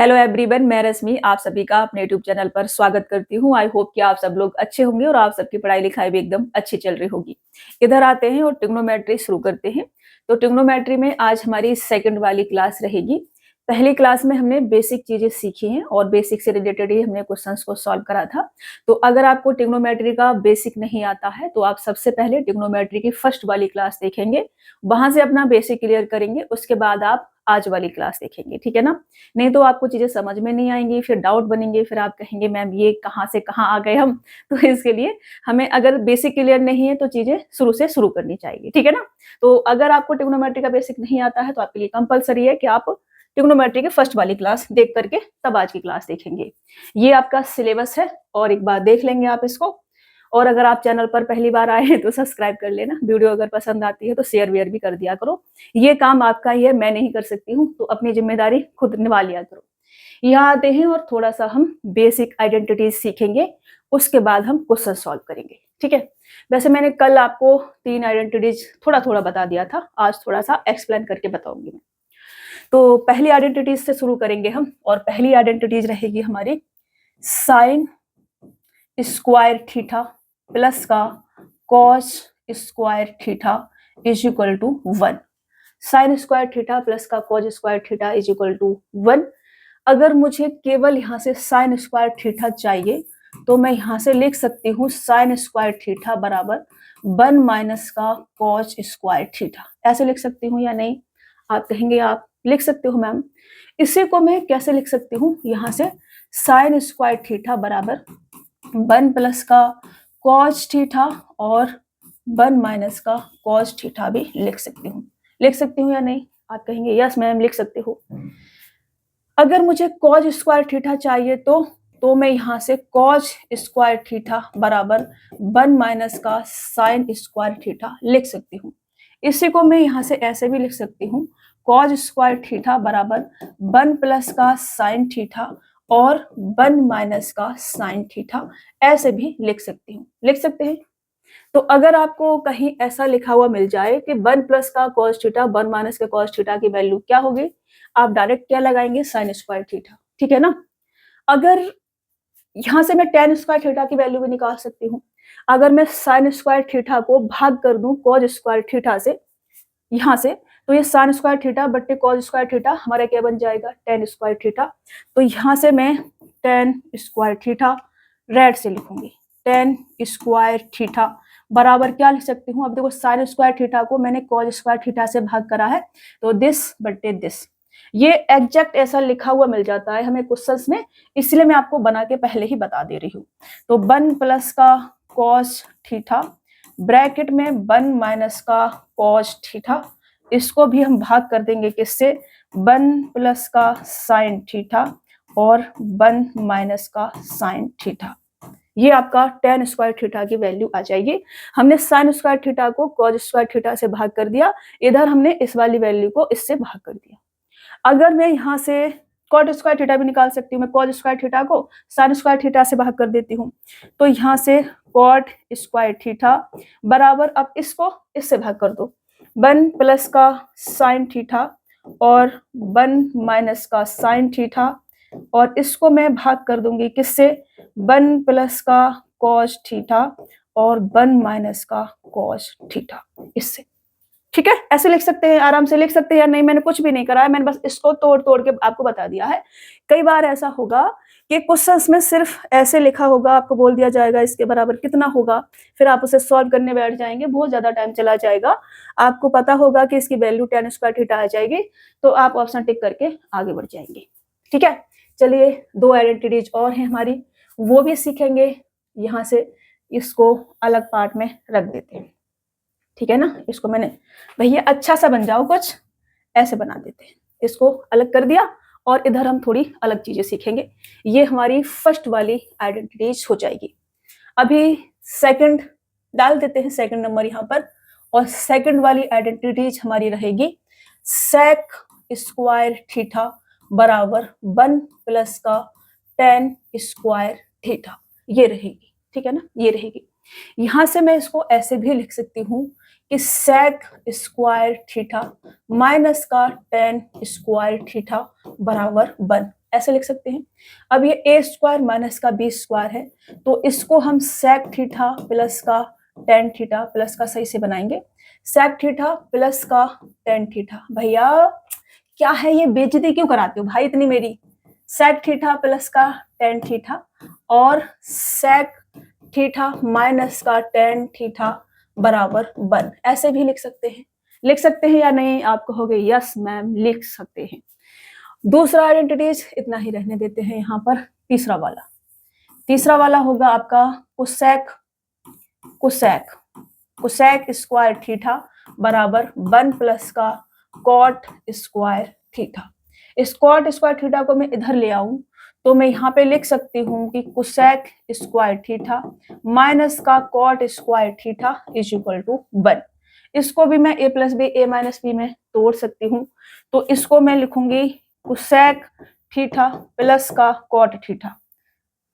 Hello everyone, मैं रश्मि आप सभी का अपने यूट्यूब चैनल पर स्वागत करती हूँ। आई होप कि आप सब लोग अच्छे होंगे और आप सबकी पढ़ाई लिखाई भी एकदम अच्छी चल रही होगी। इधर आते हैं और ट्रिग्नोमेट्री शुरू करते हैं। तो ट्रिग्नोमेट्री में आज हमारी सेकंड वाली क्लास रहेगी। पहली क्लास में हमने बेसिक चीजें सीखी हैं और बेसिक से रिलेटेड ही हमने क्वेश्चंस को सॉल्व करा था। तो अगर आपको ट्रिग्नोमेट्री का बेसिक नहीं आता है तो आप सबसे पहले ट्रिग्नोमेट्री की फर्स्ट वाली क्लास देखेंगे, वहां से अपना बेसिक क्लियर करेंगे, उसके बाद आप आज वाली क्लास देखेंगे, ठीक है ना। नहीं तो आपको चीजें समझ में नहीं आएंगी, फिर डाउट बनेंगे, फिर आप कहेंगे मैम ये कहाँ से कहाँ आ गए हम। तो इसके लिए हमें अगर बेसिक क्लियर नहीं है तो चीजें शुरू से शुरू करनी चाहिए, ठीक है ना। तो अगर आपको ट्रिग्नोमेट्री का बेसिक नहीं आता है तो आपके लिए कंपलसरी है कि आप ट्रिग्नोमेट्री की फर्स्ट वाली क्लास देख करके तब आज की क्लास देखेंगे। ये आपका सिलेबस है और एक बार देख लेंगे आप इसको। और अगर आप चैनल पर पहली बार आए हैं तो सब्सक्राइब कर लेना, वीडियो अगर पसंद आती है तो शेयर वेयर भी कर दिया करो। ये काम आपका ही है, मैं नहीं कर सकती हूँ, तो अपनी जिम्मेदारी खुद निभा लिया करो। यहाँ आते हैं और थोड़ा सा हम बेसिक आइडेंटिटीज सीखेंगे, उसके बाद हम क्वेश्चन सॉल्व करेंगे, ठीक है। वैसे मैंने कल आपको 3 आइडेंटिटीज थोड़ा थोड़ा बता दिया था, आज थोड़ा सा एक्सप्लेन करके बताऊंगी मैं। तो पहली आइडेंटिटीज से शुरू करेंगे हम, और पहली आइडेंटिटीज रहेगी हमारी साइन स्क्वायर थीटा प्लस का cos square theta is equal to 1। Sine square theta plus का cos square theta is equal to 1। अगर मुझे केवल यहाँ से साइन स्क्वायर थीटा चाहिए तो मैं यहाँ से लिख सकती हूँ साइन स्क्वायर थीटा बराबर 1 माइनस का कॉस स्क्वायर थीटा। ऐसे लिख सकती हूँ या नहीं? आप कहेंगे आप लिख सकते हो मैम। इसी को मैं कैसे लिख सकती हूँ? यहाँ से साइन स्क्वायर थीटा बराबर 1 प्लस का कॉस थीटा और 1 माइनस का कॉस थीटा भी लिख सकती हूँ। लिख सकती हूँ या नहीं? आप कहेंगे यस मैम लिख सकते हो। अगर मुझे कॉस स्क्वायर थीटा चाहिए तो मैं यहाँ से कॉस स्क्वायर थीटा बराबर 1 माइनस का साइन स्क्वायर थीटा लिख सकती हूँ। इसी को मैं यहाँ से ऐसे भी लिख सकती हूँ, कॉस स्क्वायर थीटा बराबर 1 प्लस का साइन थीटा और 1 माइनस का साइन थीटा, ऐसे भी लिख सकती हूँ। लिख सकते हैं। तो अगर आपको कहीं ऐसा लिखा हुआ मिल जाए कि 1 प्लस का कॉस थीटा 1 माइनस के कॉस थीटा की वैल्यू क्या होगी, आप डायरेक्ट क्या लगाएंगे? साइन स्क्वायर थीटा, ठीक है ना। अगर यहां से मैं टेन स्क्वायर थीटा की वैल्यू भी निकाल सकती हूँ। अगर मैं साइन स्क्वायर थीटा को भाग कर दूं कॉस स्क्वायर थीटा से यहां से, तो ये साइन स्क्वायर थीटा बट्टे कॉस स्क्वायर थीटा हमारा क्या बन जाएगा? Ten square theta. तो यहां से मैं टेन स्क्वायर थीटा रेड से लिखूंगी, टेन स्क्वायर थीटा बराबर क्या लिख सकती हूँ? अब देखो साइन स्क्वायर थीटा को मैंने कॉस स्क्वायर थीटा से भाग करा है, तो दिस बट्टे दिस। ये एग्जैक्ट ऐसा लिखा हुआ मिल जाता है हमें क्वेश्चंस में, इसलिए मैं आपको बना के पहले ही बता दे रही हूँ। तो 1 प्लस का कॉस थीटा ब्रैकेट में 1 माइनस का कॉस थीटा, इसको भी हम भाग कर देंगे किससे? 1 प्लस का साइन थीटा और 1 माइनस का साइन थीटा। ये आपका टेन स्क्वायर थीटा की वैल्यू आ जाएगी। हमने साइन स्क्वायर थीटा को कॉस स्क्वायर थीटा से भाग कर दिया, इधर हमने इस वाली वैल्यू को इससे भाग कर दिया। अगर मैं यहाँ से कॉट स्क्वायर थीटा भी निकाल सकती हूँ, मैं कॉस स्क्वायर थीटा को साइन स्क्वायर थीटा से भाग कर देती हूँ, तो यहाँ से कॉट स्क्वायर थीटा बराबर, अब इसको इससे भाग कर दो, 1 प्लस का साइन थीटा और 1 माइनस का साइन थीटा, और इसको मैं भाग कर दूंगी किससे? 1 प्लस का कॉस थीटा और 1 माइनस का कॉस थीटा, इससे। ठीक है, ऐसे लिख सकते हैं, आराम से लिख सकते हैं या नहीं? मैंने कुछ भी नहीं करा है, मैंने बस इसको तोड़ तोड़ के आपको बता दिया है। कई बार ऐसा होगा कि क्वेश्चंस में सिर्फ ऐसे लिखा होगा, आपको बोल दिया जाएगा इसके बराबर कितना होगा, फिर आप उसे सॉल्व करने बैठ जाएंगे, बहुत ज्यादा टाइम चला जाएगा। आपको पता होगा कि इसकी वैल्यू टेन स्क्वायर थीटा आ जाएगी, तो आप ऑप्शन टिक करके आगे बढ़ जाएंगे। ठीक है, चलिए 2 आइडेंटिटीज और हैं हमारी, वो भी सीखेंगे। यहाँ से इसको अलग पार्ट में रख देते हैं, ठीक है ना। इसको मैंने भैया अच्छा सा बन जाओ कुछ, ऐसे बना देते हैं। इसको अलग कर दिया और इधर हम थोड़ी अलग चीजें सीखेंगे। ये हमारी फर्स्ट वाली आइडेंटिटीज हो जाएगी। अभी सेकंड डाल देते हैं, सेकंड नंबर यहाँ पर, और सेकंड वाली आइडेंटिटीज हमारी रहेगी सेक स्क्वायर थीटा बराबर 1 प्लस का टेन स्क्वायर थीटा। ये रहेगी, ठीक है ना, ये रहेगी। यहां से मैं इसको ऐसे भी लिख सकती हूँ कि सेक स्क्वायर थीटा माइनस का टेन स्क्वायर थीटा बराबर 1। ऐसे लिख सकते हैं। अब ये ए स्क्वायर माइनस का बी स्क्वायर है, तो इसको हम सेक थीटा प्लस का टेन थीटा प्लस का सही से बनाएंगे। सेक थीटा प्लस का टेन थीटा। भैया क्या है ये, बेइज्जती क्यों कराते हो भाई इतनी मेरी। सेक थीटा प्लस का टेन थीटा और सेक थीटा माइनस का टेन थीटा बराबर 1, ऐसे भी लिख सकते हैं। लिख सकते हैं या नहीं, आप कहोगे यस मैम लिख सकते हैं। दूसरा आइडेंटिटीज इतना ही रहने देते हैं। यहाँ पर तीसरा वाला होगा आपका कोसेक स्क्वायर थीटा बराबर 1 प्लस का कॉट स्क्वायर थीटा। इस कॉट स्क्वायर थीटा को मैं इधर ले आऊं तो मैं यहाँ पे लिख सकती हूँ कि कोसेक स्क्वायर थीटा माइनस का cot square theta is equal to 1। इसको भी मैं a plus B A minus B में तोड़ सकती हूँ, तो इसको मैं लिखूंगी कोसेक थीटा प्लस का cot theta,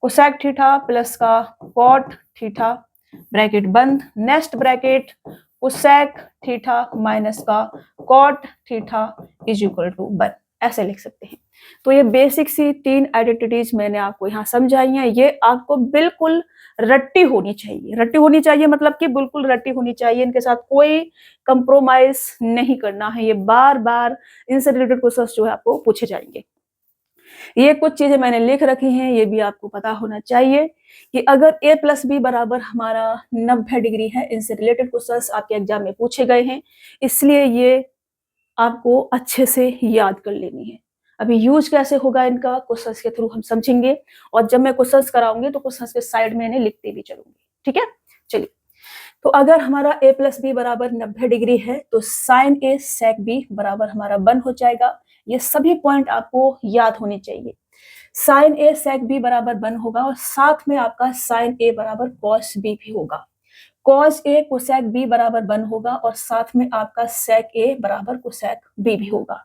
cosec theta plus का कॉट थीटा, ब्रैकेट बंद, next bracket cosec theta minus का cot theta is equal to 1, ऐसे लिख सकते हैं। तो ये बेसिक सी 3 आइडेंटिटीज मैंने आपको यहाँ समझाई हैं। ये आपको बिल्कुल रट्टी होनी चाहिए, मतलब कि बिल्कुल रट्टी होनी चाहिए। इनके साथ कोई कंप्रोमाइज नहीं करना है। ये बार बार इनसे रिलेटेड क्वेश्चंस जो है आपको पूछे जाएंगे। ये कुछ चीजें मैंने लिख रखी हैं, ये भी आपको पता होना चाहिए कि अगर a प्लस बी बराबर हमारा 90 डिग्री है, इनसे रिलेटेड क्वेश्चंस आपके एग्जाम में पूछे गए हैं, इसलिए ये आपको अच्छे से याद कर लेनी है। अभी यूज कैसे होगा इनका क्वेश्चंस के थ्रू हम समझेंगे, और जब मैं क्वेश्चंस कराऊंगी तो क्वेश्चंस के साइड में इन्हें लिखते भी चलूंगी। ठीक है, चलिए। तो अगर हमारा a प्लस बी बराबर 90 डिग्री है तो साइन a सेक b बराबर हमारा 1 हो जाएगा। ये सभी पॉइंट आपको याद होने चाहिए। साइन a सेक b बराबर 1 होगा और साथ में आपका साइन a बराबर कॉस b भी होगा। कॉस a कोसेक b बराबर 1 होगा और साथ में आपका सेक a बराबर कोसेक b भी होगा।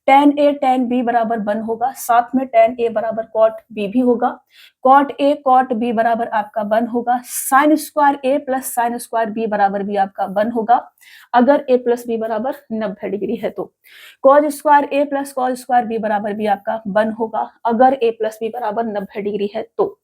tan a tan b बराबर 1 होगा, साथ में tan a बराबर cot b भी होगा। cot a cot b बराबर आपका 1 होगा। Sign square a plus sign square b बराबर भी आपका 1 होगा अगर a प्लस b बराबर 90 डिग्री है तो। cos square a plus cos square b बराबर भी आपका 1 होगा अगर a प्लस b बराबर 90 डिग्री है तो।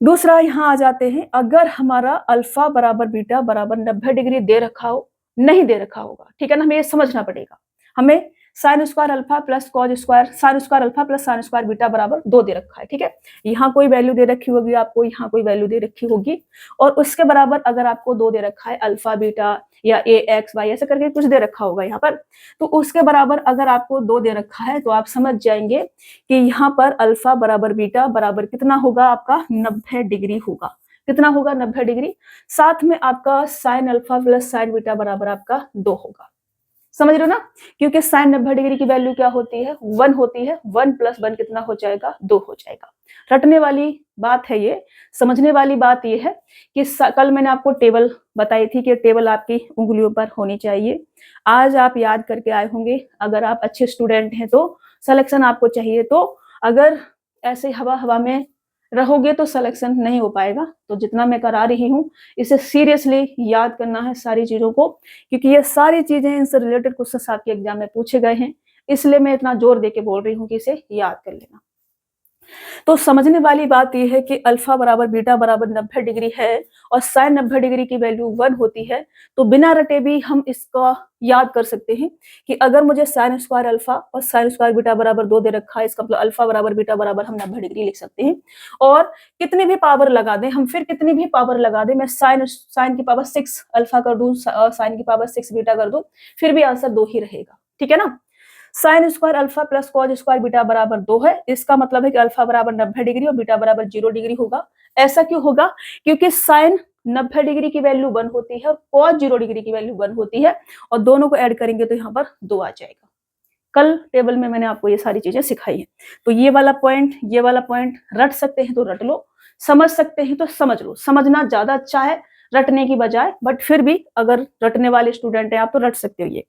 दूसरा यहाँ आ जाते हैं, अगर हमारा अल्फा बराबर बीटा बराबर 90 डिग्री दे रखा हो, नहीं दे रखा होगा, ठीक है ना, हमें ये समझना पड़ेगा। हमें sine square alpha plus cos square, sine square alpha plus sine square beta बराबर 2 दे रखा है। ठीक है, यहाँ कोई वैल्यू दे रखी होगी आपको, यहाँ कोई वैल्यू दे रखी होगी, और उसके बराबर अगर आपको 2 दे रखा है, अल्फा बीटा या ए एक्स वाई ऐसे करके कुछ दे रखा होगा यहाँ पर, तो उसके बराबर अगर आपको 2 दे रखा है तो आप समझ जाएंगे कि यहाँ पर अल्फा बराबर बीटा बराबर कितना होगा आपका 90 डिग्री होगा। कितना होगा 90 डिग्री। साथ में आपका sine alpha plus sign beta बराबर आपका 2 होगा। समझ रहे हो ना, क्योंकि साइन 90 डिग्री की वैल्यू क्या होती है 1 होती है। 1 प्लस 1 कितना हो जाएगा 2 हो जाएगा। रटने वाली बात है ये, समझने वाली बात ये है कि कल मैंने आपको टेबल बताई थी कि टेबल आपकी उंगलियों पर होनी चाहिए। आज आप याद करके आए होंगे, अगर आप अच्छे स्टूडेंट हैं तो सिलेक्शन आपको चाहिए, तो अगर ऐसे हवा हवा में रहोगे तो सिलेक्शन नहीं हो पाएगा। तो जितना मैं करा रही हूँ इसे सीरियसली याद करना है सारी चीजों को, क्योंकि ये सारी चीजें इनसे रिलेटेड क्वेश्चंस आपके एग्जाम में पूछे गए हैं, इसलिए मैं इतना जोर देके बोल रही हूँ कि इसे याद कर लेना। तो समझने वाली बात यह है कि अल्फा बराबर बीटा बराबर 90 डिग्री है और साइन 90 डिग्री की वैल्यू 1 होती है, तो बिना रटे भी हम इसका याद कर सकते हैं कि अगर मुझे साइन स्क्वायर अल्फा और साइन स्क्वायर बीटा बराबर 2 दे रखा है, इसका मतलब अल्फा बराबर बीटा बराबर हम 90 डिग्री लिख सकते हैं। और कितनी भी पावर लगा दें हम, फिर कितनी भी पावर लगा दें, मैं साइन की पावर 6 अल्फा कर दूं, साइन की पावर 6 बीटा कर दूं, फिर भी आंसर 2 ही रहेगा। ठीक है ना। Sine square alpha plus cos square beta बराबर 2 है, इसका मतलब है कि अल्फा बराबर 90 डिग्री और बीटा बराबर 0 डिग्री होगा। ऐसा क्यों होगा, क्योंकि साइन 90 डिग्री की वैल्यू 1 होती है और कॉज 0 डिग्री की वैल्यू 1 होती है, और दोनों को ऐड करेंगे तो यहाँ पर 2 आ जाएगा। कल टेबल में मैंने आपको ये सारी चीजें सिखाई है। तो ये वाला पॉइंट रट सकते हैं तो रट लो, समझ सकते हैं तो समझ लो। समझना ज्यादा अच्छा है रटने की बजाय, बट फिर भी अगर रटने वाले स्टूडेंट हैं आप तो रट सकते हो। ये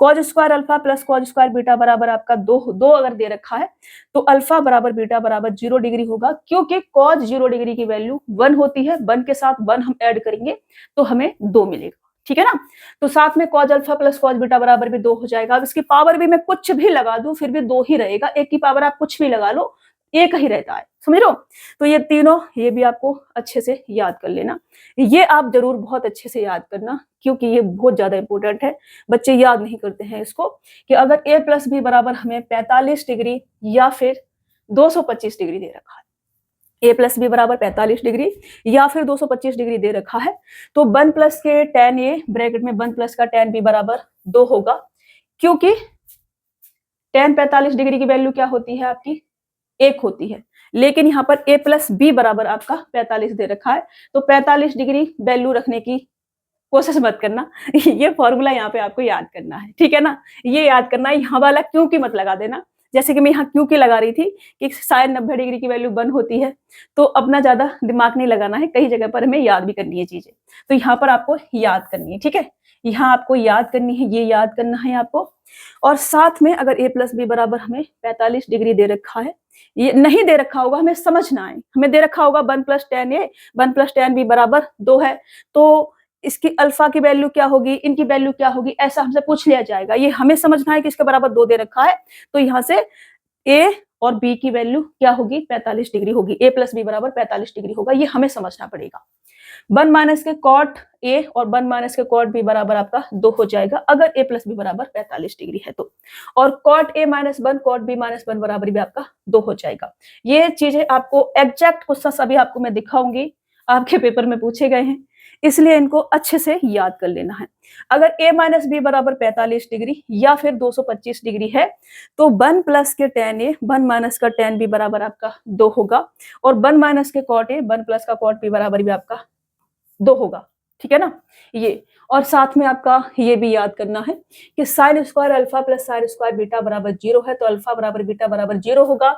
cause square alpha plus cos square beta बराबर आपका 2 अगर दे रखा है तो अल्फा बराबर बीटा बराबर 0 डिग्री होगा, क्योंकि कॉज 0 डिग्री की वैल्यू 1 होती है। 1 के साथ 1 हम ऐड करेंगे तो हमें 2 मिलेगा। ठीक है ना। तो साथ में cause alpha plus cos beta बराबर भी 2 हो जाएगा। अब इसकी पावर भी मैं कुछ भी लगा दूं फिर भी 2 ही रहेगा, एक की पावर आप कुछ भी लगा लो एक ही रहता है, समझ रहे हो। तो ये तीनों, ये भी आपको अच्छे से याद कर लेना, ये आप जरूर बहुत अच्छे से याद करना क्योंकि ये बहुत ज्यादा इंपॉर्टेंट है। बच्चे याद नहीं करते हैं इसको कि अगर a प्लस बी बराबर हमें 45 डिग्री या फिर 225 डिग्री दे रखा है, a प्लस बी बराबर 45 डिग्री या फिर 225 डिग्री दे रखा है, तो 1 प्लस के tan a ब्रैकेट में 1 प्लस का tan b बराबर 2 होगा, क्योंकि tan 45 डिग्री की वैल्यू क्या होती है आपकी 1 होती है, लेकिन यहाँ पर a प्लस बी बराबर आपका 45 दे रखा है, तो 45 डिग्री वैल्यू रखने की कोशिश मत करना। ये फॉर्मूला यहाँ पे आपको याद करना है, ठीक है ना। ये याद करना है, यहाँ वाला क्यों की मत लगा देना। जैसे कि मैं यहाँ क्यों की लगा रही थी कि साइन 90 डिग्री की वैल्यू 1 होती है, तो अपना ज्यादा दिमाग नहीं लगाना है, कई जगह पर हमें याद भी करनी है चीजें, तो यहाँ पर आपको याद करनी है, ठीक है। यहाँ आपको याद करनी है, ये याद करना है आपको। और साथ में अगर a प्लस बी बराबर हमें 45 डिग्री दे रखा है, ये नहीं दे रखा होगा हमें समझना है, हमें दे रखा होगा 1 plus tan a 1 plus tan b बराबर 2 है, तो इसकी अल्फा की वैल्यू क्या होगी, इनकी वैल्यू क्या होगी, ऐसा हमसे पूछ लिया जाएगा। ये हमें समझना है कि इसके बराबर 2 दे रखा है, तो यहाँ से a और b की वैल्यू क्या होगी 45 डिग्री होगी, a प्लस बी बराबर 45 डिग्री होगा, ये हमें समझना पड़ेगा। 1 माइनस के कॉट a और 1 माइनस के कॉट b बराबर आपका 2 हो जाएगा अगर a प्लस बी बराबर 45 डिग्री है तो, और cot a minus 1 cot b minus 1 बराबर भी आपका 2 हो जाएगा। ये चीजें आपको एग्जैक्ट क्वेश्चन अभी आपको मैं दिखाऊंगी, आपके पेपर में पूछे गए हैं, इसलिए इनको अच्छे से याद कर लेना है। अगर a माइनस बी बराबर 45 डिग्री या फिर 225 डिग्री है, तो 1 प्लस के tan a 1 माइनस का tan b बराबर आपका 2 होगा, और 1 माइनस के cot a 1 प्लस का cot b बराबर भी आपका 2 होगा, ठीक है ना। ये और साथ में आपका ये भी याद करना है कि sine square alpha plus sine square beta बराबर 0 है, तो अल्फा बराबर बीटा बराबर 0 होगा,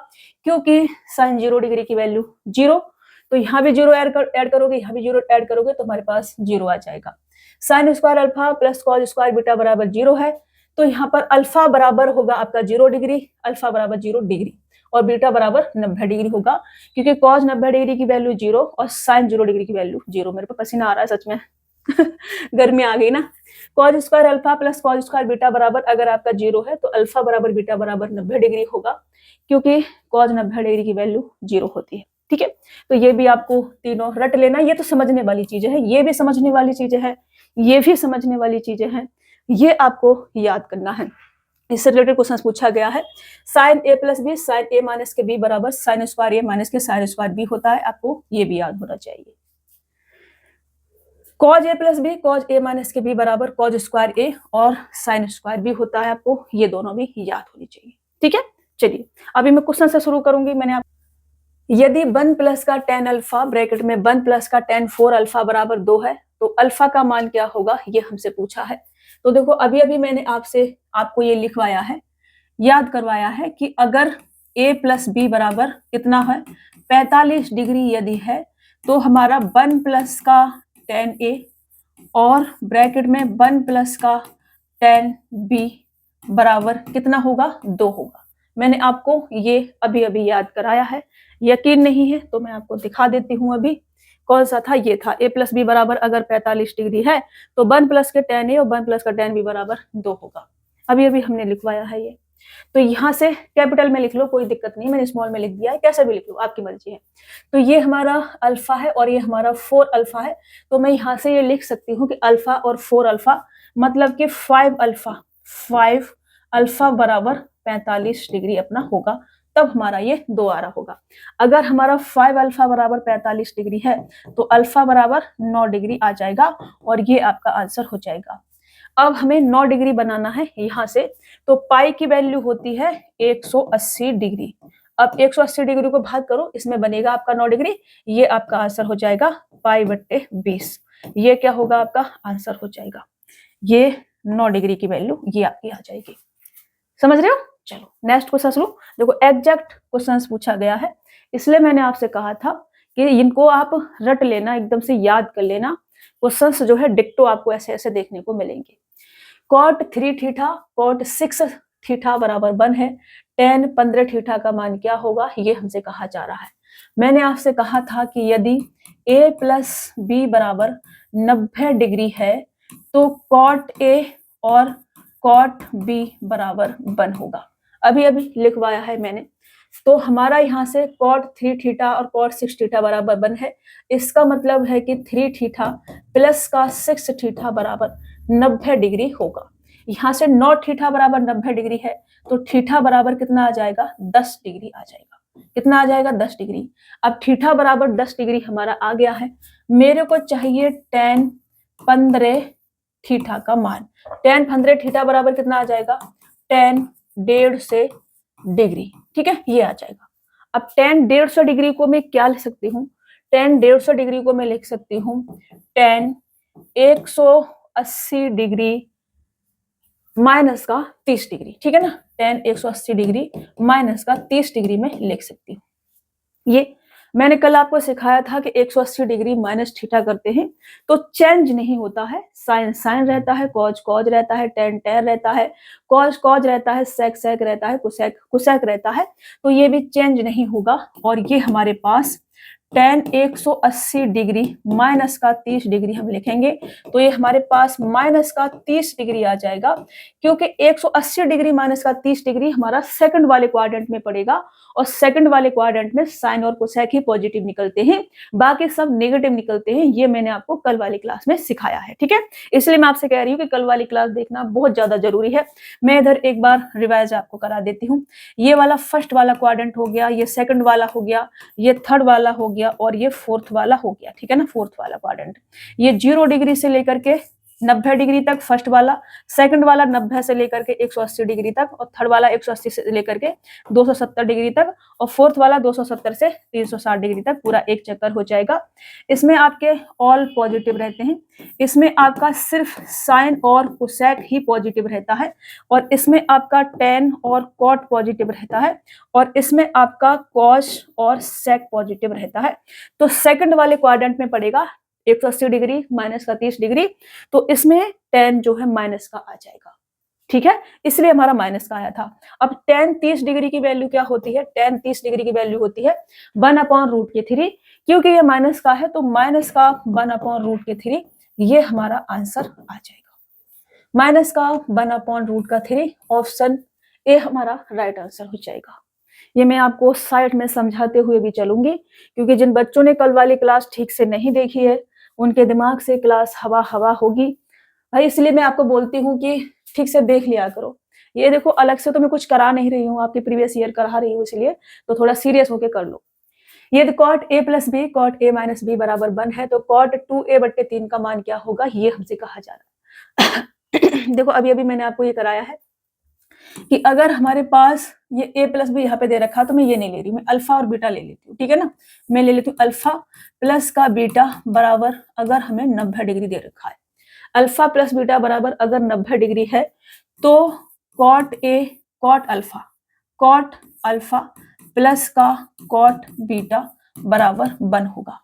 क्योंकि साइन 0 डिग्री की वैल्यू 0, तो यहाँ भी 0 ऐड करोगे, यहाँ भी 0 ऐड करोगे, तो हमारे पास 0 आ जाएगा। Sine square alpha plus cos square beta बराबर 0 है, तो यहाँ पर अल्फा बराबर होगा आपका 0 डिग्री, अल्फा बराबर 0 डिग्री, और बीटा बराबर 90 डिग्री होगा, क्योंकि कॉज 90 डिग्री की वैल्यू 0 और साइन 0 डिग्री की वैल्यू 0। मेरे पे पसीना आ रहा है सच में गर्मी आ गई ना। Cause square alpha plus cos square beta बराबर अगर आपका 0 है, तो अल्फा बराबर बीटा बराबर 90 डिग्री होगा, क्योंकि कॉज 90 डिग्री की वैल्यू 0 होती है, ठीक है। तो ये भी आपको तीनों रट लेना, ये तो समझने वाली चीजें हैं, ये भी समझने वाली चीजें हैं, ये भी समझने वाली चीजें हैं, ये आपको याद करना है। इससे रिलेटेड क्वेश्चन पूछा गया है, sine a plus B sine a minus के b बराबर साइन स्क्वायर a माइनस के साइन स्क्वायर b होता है, आपको ये भी याद होना चाहिए। Cos a plus B cos a minus के b बराबर कॉज स्क्वायर a और साइन स्क्वायर b होता है, आपको ये दोनों भी याद होनी चाहिए, ठीक है। चलिए अभी मैं क्वेश्चन से शुरू करूंगी। मैंने यदि 1 प्लस का tan अल्फा ब्रैकेट में 1 प्लस का tan 4 अल्फा बराबर 2 है, तो अल्फा का मान क्या होगा, ये हमसे पूछा है। तो देखो अभी अभी मैंने आपको ये लिखवाया है, याद करवाया है कि अगर a प्लस बी बराबर कितना है 45 डिग्री यदि है, तो हमारा 1 प्लस का tan a और ब्रैकेट में 1 प्लस का tan b बराबर कितना होगा 2 होगा। मैंने आपको ये अभी अभी याद कराया है, यकीन नहीं है तो मैं आपको दिखा देती हूँ। अभी कौन सा था, ये था a प्लस बी बराबर अगर 45 डिग्री है, तो 1 प्लस के tan a और 1 प्लस का tan b बराबर 2 होगा। अभी अभी हमने लिखवाया है ये, तो यहाँ से कैपिटल में लिख लो, कोई दिक्कत नहीं, मैंने स्मॉल में लिख दिया है, कैसे भी लिख लो आपकी मर्जी है। तो ये हमारा अल्फा है और ये हमारा 4 अल्फा है, तो मैं यहाँ से ये लिख सकती हूँ कि अल्फा और 4 अल्फा मतलब कि 5 अल्फा बराबर 45 डिग्री अपना होगा, तब हमारा ये 2 आ रहा होगा। अगर हमारा 5 अल्फा बराबर 45 डिग्री है, तो अल्फा बराबर 9 डिग्री आ जाएगा, और ये आपका आंसर हो जाएगा। अब हमें 9 डिग्री बनाना है यहाँ से, तो पाई की वैल्यू होती है 180 डिग्री। अब 180 डिग्री को भाग करो, इसमें बनेगा आपका 9 डिग्री, ये आपका आंसर हो जाएगा पाई बट्टे 20। ये क्या होगा, आपका आंसर हो जाएगा, ये 9 डिग्री की वैल्यू ये आपकी आ जाएगी। समझ रहे हो। चलो नेक्स्ट क्वेश्चन शुरू। देखो एग्जैक्ट क्वेश्चन पूछा गया है, इसलिए मैंने आपसे कहा था कि इनको आप रट लेना, एकदम से याद कर लेना। क्वेश्चंस जो है डिक्टो आपको ऐसे ऐसे देखने को मिलेंगे। कॉट 3 थीटा कॉट 6 थीटा बराबर 1 है, tan 15 थीटा का मान क्या होगा, ये हमसे कहा जा रहा है। मैंने आपसे कहा था कि यदि a प्लस बी बराबर 90 डिग्री है, तो कॉट ए और कॉट बी बराबर 1 होगा। अभी अभी लिखवाया है मैंने। तो हमारा यहाँ से कॉट 3 थीटा और कॉट 6 थीटा बराबर 1 है। इसका मतलब है कि 3 थीटा प्लस का 6 थीटा बराबर 90 डिग्री होगा। यहाँ से 9 थीटा बराबर 90 डिग्री है, तो थीटा बराबर कितना आ जाएगा? 10 डिग्री आ जाएगा। कितना आ जाएगा? 10 डिग्री। अब थीटा बराबर 10 डिग्री हमारा आ गया है। मेरे को चाहिए tan 15 थीटा का मान। tan 15 थीटा बराबर कितना आ जाएगा? tan 150 degree. ठीक है, ये आ जाएगा। अब tan 150 डिग्री को मैं क्या लिख सकती हूँ? tan 150 डिग्री को मैं लिख सकती हूँ tan 180 डिग्री माइनस का 30 डिग्री। ठीक है ना, tan 180 डिग्री माइनस का 30 डिग्री में लिख सकती हूँ। ये मैंने कल आपको सिखाया था कि 180 डिग्री माइनस थीटा करते हैं तो चेंज नहीं होता है। साइन साइन रहता है, कॉज कॉज रहता है, टेन टेन रहता है, कॉज कॉज रहता है, सेक सेक रहता है, कुसेक कुसेक रहता है। तो ये भी चेंज नहीं होगा। और ये हमारे पास tan 180 डिग्री माइनस का 30 डिग्री हम लिखेंगे तो ये हमारे पास माइनस का 30 डिग्री आ जाएगा, क्योंकि 180 डिग्री माइनस का 30 डिग्री हमारा सेकंड वाले क्वाड्रेंट में पड़ेगा और सेकंड वाले क्वाड्रेंट में साइन और कोसेक ही पॉजिटिव निकलते हैं, बाकी सब नेगेटिव निकलते हैं। ये मैंने आपको कल वाली क्लास में सिखाया है। ठीक है, इसलिए मैं आपसे कह रही हूँ कि कल वाली क्लास देखना बहुत ज्यादा जरूरी है। मैं इधर एक बार रिवाइज आपको करा देती हूँ। ये वाला फर्स्ट वाला क्वाड्रेंट हो गया, ये सेकंड वाला हो गया, ये थर्ड वाला हो गया और ये फोर्थ वाला हो गया। ठीक है ना, फोर्थ वाला क्वाड्रेंट। ये 0 डिग्री से लेकर के 90 डिग्री तक फर्स्ट वाला, सेकंड वाला 90 से लेकर के 180 डिग्री तक और थर्ड वाला 180 से लेकर के 270 डिग्री तक और फोर्थ वाला 270 से 360 डिग्री तक पूरा एक चक्कर हो जाएगा। इसमें आपके ऑल पॉजिटिव रहते हैं। इसमें आपका सिर्फ साइन और कोसेक ही पॉजिटिव रहता है और इसमें आपका टेन और कॉट पॉजिटिव रहता है और इसमें आपका कॉस और सेक पॉजिटिव रहता है। तो सेकंड वाले क्वाड्रेंट में पड़ेगा 180 डिग्री माइनस का 30 डिग्री, तो इसमें tan जो है माइनस का आ जाएगा। ठीक है, इसलिए हमारा माइनस का आया था। अब tan 30 डिग्री की वैल्यू क्या होती है? tan 30 डिग्री की वैल्यू होती है 1/√3। क्योंकि ये माइनस का है तो माइनस का 1/√3 ये हमारा आंसर आ जाएगा। माइनस का 1/√3 ऑप्शन ए हमारा राइट आंसर हो जाएगा। ये मैं आपको साइड में समझाते हुए भी चलूंगी, क्योंकि जिन बच्चों ने कल वाली क्लास ठीक से नहीं देखी है उनके दिमाग से क्लास हवा हवा होगी भाई। इसलिए मैं आपको बोलती हूँ कि ठीक से देख लिया करो। ये देखो, अलग से तो मैं कुछ करा नहीं रही हूँ, आपकी प्रीवियस ईयर करा रही हूँ, इसलिए तो थोड़ा सीरियस होके कर लो। ये cot A plus B cot A minus B बराबर 1 है, तो कॉट 2a/3 का मान क्या होगा ये हमसे कहा जा रहा है। देखो अभी अभी मैंने आपको ये कराया है कि अगर हमारे पास ये a प्लस बी यहाँ पे दे रखा तो मैं ये नहीं ले रही, मैं अल्फा और बीटा ले लेती हूँ। ठीक है ना, मैं ले लेती हूँ अल्फा प्लस का बीटा बराबर, अगर हमें 90 डिग्री दे रखा है, अल्फा प्लस बीटा बराबर अगर 90 डिग्री है तो cot A cot alpha plus का कॉट बीटा बराबर 1 होगा।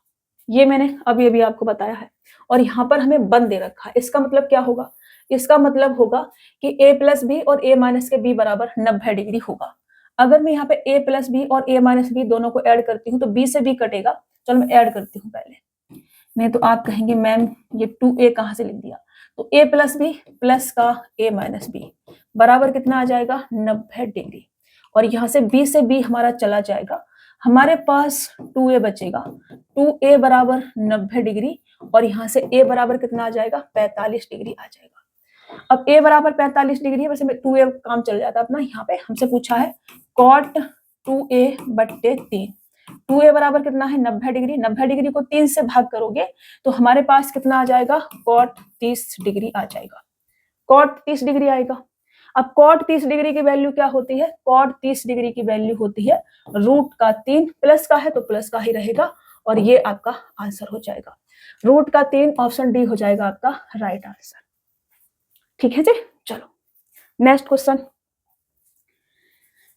ये मैंने अभी अभी आपको बताया है। और यहाँ पर हमें 1 दे रखा है, इसका मतलब क्या होगा? इसका मतलब होगा कि a प्लस बी और a माइनस के b बराबर 90 डिग्री होगा। अगर मैं यहाँ पे a प्लस बी और a माइनस बी दोनों को ऐड करती हूँ तो b से b कटेगा। चलो मैं ऐड करती हूँ पहले, नहीं तो आप कहेंगे मैम ये 2a कहाँ से लिख दिया। तो a प्लस बी प्लस का a माइनस बी बराबर कितना आ जाएगा? 90 डिग्री। और यहाँ से b से b हमारा चला जाएगा, हमारे पास 2a बचेगा। 2a बराबर 90 डिग्री और यहाँ से a बराबर कितना आ जाएगा? 45 डिग्री आ जाएगा। अब a बराबर 45 डिग्री है, वैसे में 2a काम चल जाता है अपना। यहाँ पे हमसे पूछा है कॉट 2a/3। 2a बराबर कितना है? 90 डिग्री। 90 डिग्री को 3 से भाग करोगे तो हमारे पास कितना आ जाएगा? कॉट 30 डिग्री आ जाएगा। कॉट 30 डिग्री आएगा। अब कॉट 30 डिग्री की वैल्यू क्या होती है? कॉट 30 डिग्री की वैल्यू होती है √3, प्लस का है तो प्लस का ही रहेगा और ये आपका आंसर हो जाएगा। √3 ऑप्शन डी हो जाएगा आपका राइट आंसर। ठीक है जी, चलो next question.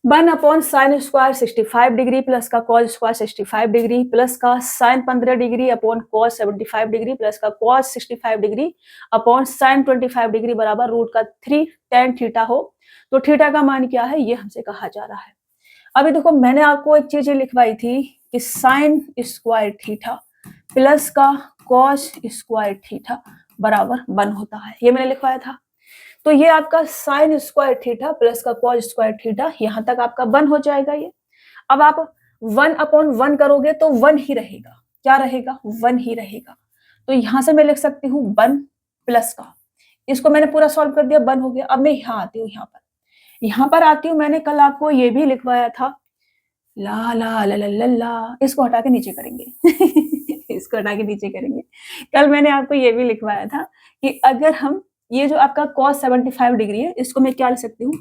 1/sin² 65 degree plus का cos² 65 डिग्री प्लस का sin 15 degree upon cos 75 degree plus का cos 65 degree upon sin 25 degree बराबर √3 tan थीटा हो, तो थीटा का मान क्या है ये हमसे कहा जा रहा है। अभी देखो मैंने आपको एक चीज लिखवाई थी कि sin² थीटा प्लस का cos² थीटा बराबर 1 होता है, ये मैंने लिखवाया था। तो ये आपका साइन स्क्वायर थीटा प्लस का कॉस स्क्वायर थीटा, यहां तक आपका 1 हो जाएगा ये। अब आप 1/1 करोगे तो 1 ही रहेगा, क्या रहेगा, 1 ही रहेगा। तो यहां से मैं लिख सकती हूँ 1 प्लस का, इसको मैंने पूरा सॉल्व कर दिया, 1 हो गया। अब मैं यहाँ आती हूँ, यहाँ पर आती हूँ, मैंने कल आपको ये भी लिखवाया था, ला ला ला ला ला ला, इसको हटा के नीचे करेंगे इसको हटा के नीचे करेंगे। कल मैंने आपको ये भी लिखवाया था कि अगर हम ये जो आपका cos 75 डिग्री है, इसको मैं क्या लिख सकती हूँ,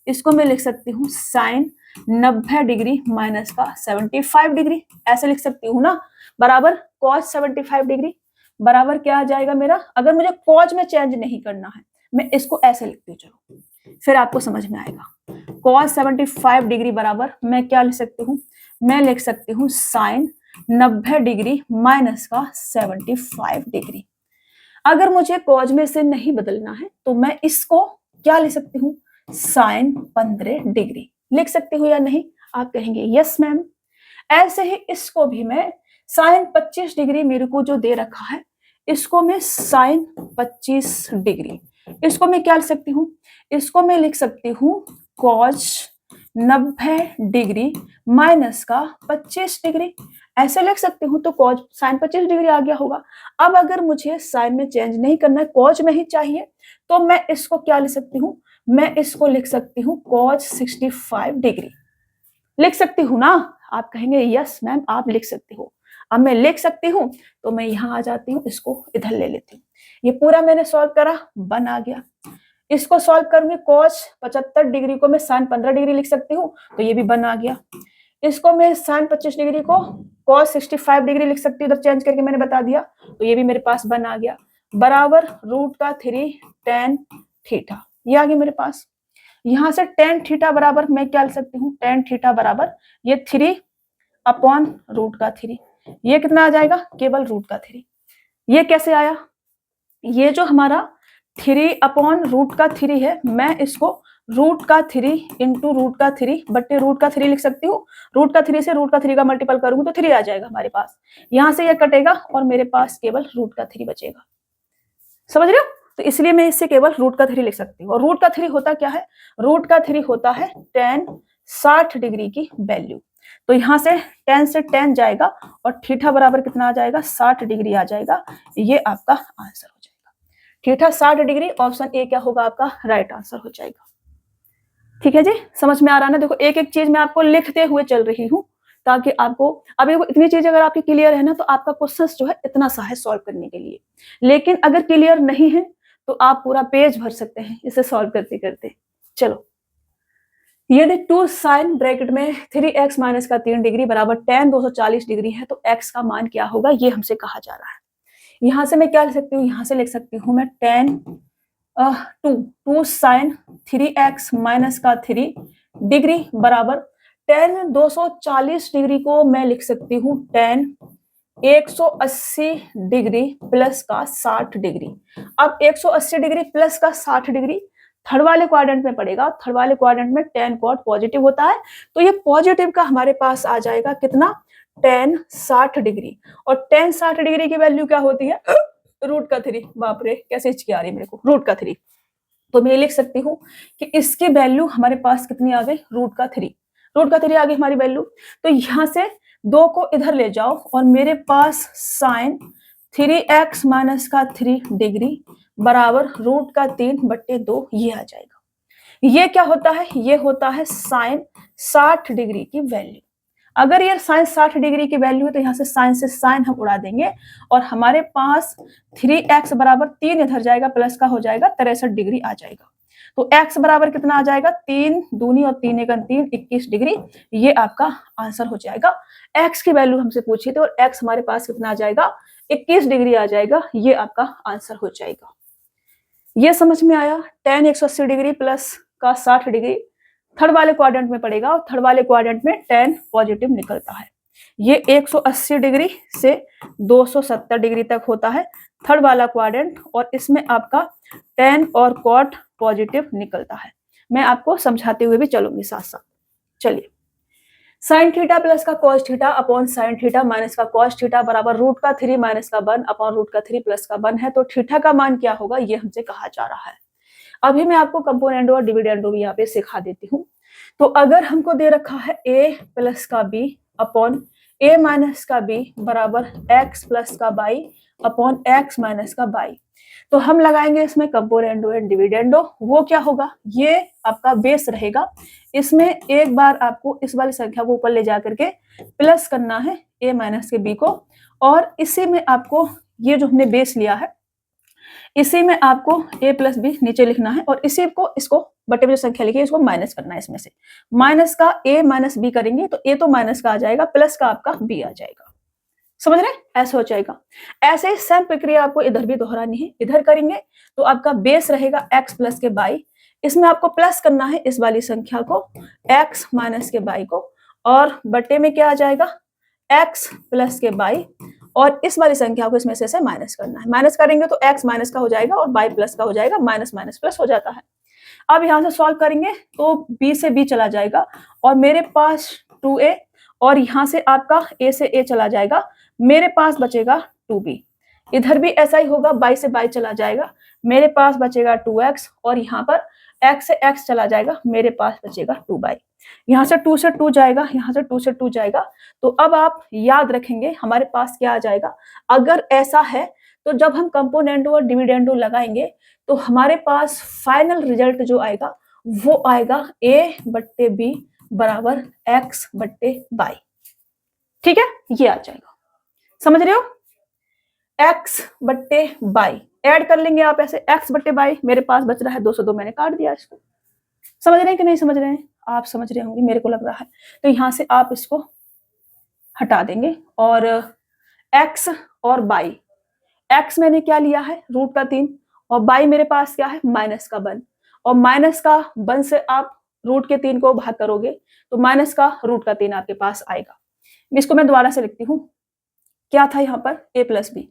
इसको मैं लिख सकती हूँ साइन 90 डिग्री माइनस का 75 डिग्री, ऐसे लिख सकती हूँ ना, बराबर cos 75 डिग्री बराबर क्या आ जाएगा मेरा, अगर मुझे cos में चेंज नहीं करना है, मैं इसको ऐसे लिखती हूँ, चलो फिर आपको समझ में आएगा। cos 75 डिग्री बराबर मैं क्या लिख सकती हूँ, मैं लिख सकती हूँ साइन 90 डिग्री माइनस का 75 डिग्री। अगर मुझे कॉज में से नहीं बदलना है तो मैं इसको क्या लिख सकती हूँ, साइन 15 डिग्री लिख सकती हूँ या नहीं, आप कहेंगे यस मैम। ऐसे ही इसको भी मैं साइन 25 डिग्री मेरे को जो दे रखा है, इसको मैं साइन 25 डिग्री, इसको मैं क्या लिख सकती हूँ, इसको मैं लिख सकती हूँ कॉज 90 डिग्री माइनस का 25 डिग्री, ऐसे लिख सकती हूँ। तो कॉज साइन 25 डिग्री आ गया होगा। अब अगर मुझे साइन में चेंज नहीं करना है, कॉज में ही चाहिए, तो मैं इसको क्या लिख सकती हूँ, मैं इसको लिख सकती हूँ कॉज 65 डिग्री लिख सकती हूँ ना। आप कहेंगे यस मैम आप लिख सकती हो। अब मैं लिख सकती हूँ तो मैं यहाँ आ जाती हूँ, इसको इधर ले लेती हूँ। ये पूरा मैंने सॉल्व करा, 1 आ गया। इसको सॉल्व करूंगी, कॉस 75 डिग्री को मैं साइन 15 डिग्री लिख सकती हूँ, तो ये भी 1 आ गया। इसको मैं साइन 25 डिग्री को कॉस 65 डिग्री लिख सकती हूँ, इधर चेंज करके मैंने बता दिया, तो ये भी मेरे पास 1 आ गया, बराबर √3 tan थीटा, ये आ गया मेरे पास। यहाँ से tan थीटा बराबर मैं क्या लिख सकती हूँ, tan थीटा बराबर ये 3/√3, ये कितना आ जाएगा, केवल √3। ये कैसे आया, ये जो हमारा 3/√3 है, मैं इसको √3 इंटू √3 बट्टे √3 लिख सकती हूँ। √3 से √3 का मल्टीपल करूंगी तो 3 आ जाएगा हमारे पास, यहां से ये कटेगा और मेरे पास केवल √3 बचेगा। समझ रहे हो, तो इसलिए मैं इससे केवल √3 लिख सकती हूँ। और √3 होता क्या है, √3 होता है tan 60 डिग्री की वैल्यू। तो यहाँ से tan से tan जाएगा और थीटा बराबर कितना आ जाएगा, 60 डिग्री आ जाएगा। ये आपका आंसर हो जाएगा, थीटा 60 डिग्री, ऑप्शन ए क्या होगा आपका राइट आंसर हो जाएगा। ठीक है जी, समझ में आ रहा है ना। देखो एक एक चीज मैं आपको लिखते हुए चल रही हूँ ताकि आपको, अभी इतनी चीज अगर आपकी क्लियर है ना, तो आपका क्वेश्चन जो है इतना सा है सॉल्व करने के लिए। लेकिन अगर क्लियर नहीं है तो आप पूरा पेज भर सकते हैं इसे सॉल्व करते करते। चलो, यदि 2 साइन ब्रैकेट में 3x माइनस का 3 डिग्री बराबर tan 240 डिग्री है तो x का मान क्या होगा, ये हमसे कहा जा रहा है। यहां से मैं क्या लिख सकती हूँ, यहां से लिख सकती हूँ मैं tan 2 साइन 3x माइनस का 3 डिग्री बराबर tan 240 डिग्री को मैं लिख सकती हूँ tan 180 डिग्री प्लस का 60 डिग्री। अब 180 डिग्री प्लस का 60 डिग्री थर्ड वाले क्वाड्रेंट में पड़ेगा, थर्ड वाले क्वाड्रेंट में tan कॉट पॉजिटिव होता है, तो ये पॉजिटिव का हमारे पास आ जाएगा कितना, tan 60 डिग्री। और tan 60 डिग्री की वैल्यू क्या होती है, √3। बाप रे कैसे हिचकी आ रही है मेरे को, √3। तो मैं लिख सकती हूँ कि इसकी वैल्यू हमारे पास कितनी आ गई, √3 आ गई हमारी वैल्यू। तो यहां से 2 को इधर ले जाओ और मेरे पास साइन 3x माइनस का 3 डिग्री बराबर √3 बट्टे 2 ये आ जाएगा। ये क्या होता है, ये होता है साइन 60 डिग्री की वैल्यू। अगर ये साइन 60 डिग्री की वैल्यू है तो यहाँ से साइन से साइन हम उड़ा देंगे और हमारे पास 3x बराबर 3 इधर जाएगा, प्लस का हो जाएगा 63 डिग्री आ जाएगा। तो x बराबर कितना आ जाएगा, 3 दूनी और 3 एकम 3 21 डिग्री, ये आपका आंसर हो जाएगा। x की वैल्यू हमसे पूछी थी और x हमारे पास कितना आ जाएगा, 21 डिग्री आ जाएगा, ये आपका आंसर हो जाएगा। ये समझ में आया, tan 180 डिग्री प्लस का 60 डिग्री थर्ड वाले क्वाड्रेंट में पड़ेगा और थर्ड वाले क्वाड्रेंट में tan पॉजिटिव निकलता है। ये 180 डिग्री से 270 डिग्री तक होता है थर्ड वाला क्वाड्रेंट, और इसमें आपका tan और cot पॉजिटिव निकलता है। मैं आपको समझाते हुए भी चलूंगी साथ साथ। चलिए, साइन थीटा प्लस का cos theta upon sine theta minus का कॉस थीटा बराबर रूट का 3 माइनस का 1 अपॉन रूट का 3 प्लस का 1 है। तो थीटा का मान क्या होगा ये हमसे कहा जा रहा है। अभी मैं आपको कंपोनेंडो और डिविडेंडो भी यहाँ पे सिखा देती हूँ। तो अगर हमको दे रखा है a प्लस का b अपॉन a माइनस का b बराबर x प्लस का बाई अपॉन x माइनस का बाई, तो हम लगाएंगे इसमें कंपोनेंडो एंड डिविडेंडो। वो क्या होगा, ये आपका बेस रहेगा। इसमें एक बार आपको इस वाली संख्या को ऊपर ले जाकर के प्लस करना है a माइनस के b को, और इसी में आपको ये जो हमने बेस लिया है इसी में आपको a प्लस बी नीचे लिखना है, और इसी को इसको बटे में जो संख्या लिखी है इसको माइनस करना है। इसमें से माइनस का a माइनस बी करेंगे तो a तो माइनस का आ जाएगा, प्लस का आपका b आ जाएगा। समझ रहे हैं, ऐसे हो जाएगा। ऐसे ही सेम प्रक्रिया आपको इधर भी दोहरानी है। इधर करेंगे तो आपका बेस रहेगा x प्लस के बाई, इसमें आपको प्लस करना है इस वाली संख्या को x माइनस के बाई को, और बटे में क्या आ जाएगा x प्लस के बाई, और इस वाली संख्या को इसमें से माइनस करना है। माइनस करेंगे तो x माइनस का हो जाएगा और बाई प्लस का हो जाएगा, माइनस माइनस प्लस हो जाता है। अब यहाँ से सॉल्व करेंगे तो b से b चला जाएगा और मेरे पास 2a, और यहाँ से आपका a से a चला जाएगा, मेरे पास बचेगा 2b। इधर भी ऐसा ही होगा, बाई से बाई चला जाएगा, मेरे पास बचेगा 2x, और यहाँ पर x से x चला जाएगा, मेरे पास बचेगा 2 बाई। यहाँ से 2 से 2 जाएगा, यहाँ से 2 से 2 जाएगा। तो अब आप याद रखेंगे हमारे पास क्या आ जाएगा। अगर ऐसा है तो जब हम कंपोनेंडो और डिविडेंडो लगाएंगे तो हमारे पास फाइनल रिजल्ट जो आएगा वो आएगा a बट्टे b बराबर x बट्टे बाई। ठीक है, ये आ जाएगा। समझ रहे हो, x बट्टे बाई ऐड कर लेंगे आप ऐसे, x बट्टे बाई, मेरे पास बच रहा है 202, मैंने काट दिया इसको। समझ रहे हैं कि नहीं समझ रहे हैं, आप समझ रहे होंगे, मेरे को लग रहा है। तो यहां से आप इसको हटा देंगे, और x और बाई, x मैंने क्या लिया है रूट का 3, और बाई मेरे पास क्या है माइनस का 1, और माइनस का 1 से आप रूट के 3 को भाग करोगे तो माइनस का रूट का 3 आपके पास आएगा। इसको मैं दोबारा से लिखती हूँ। क्या था यहाँ पर a प्लस बी,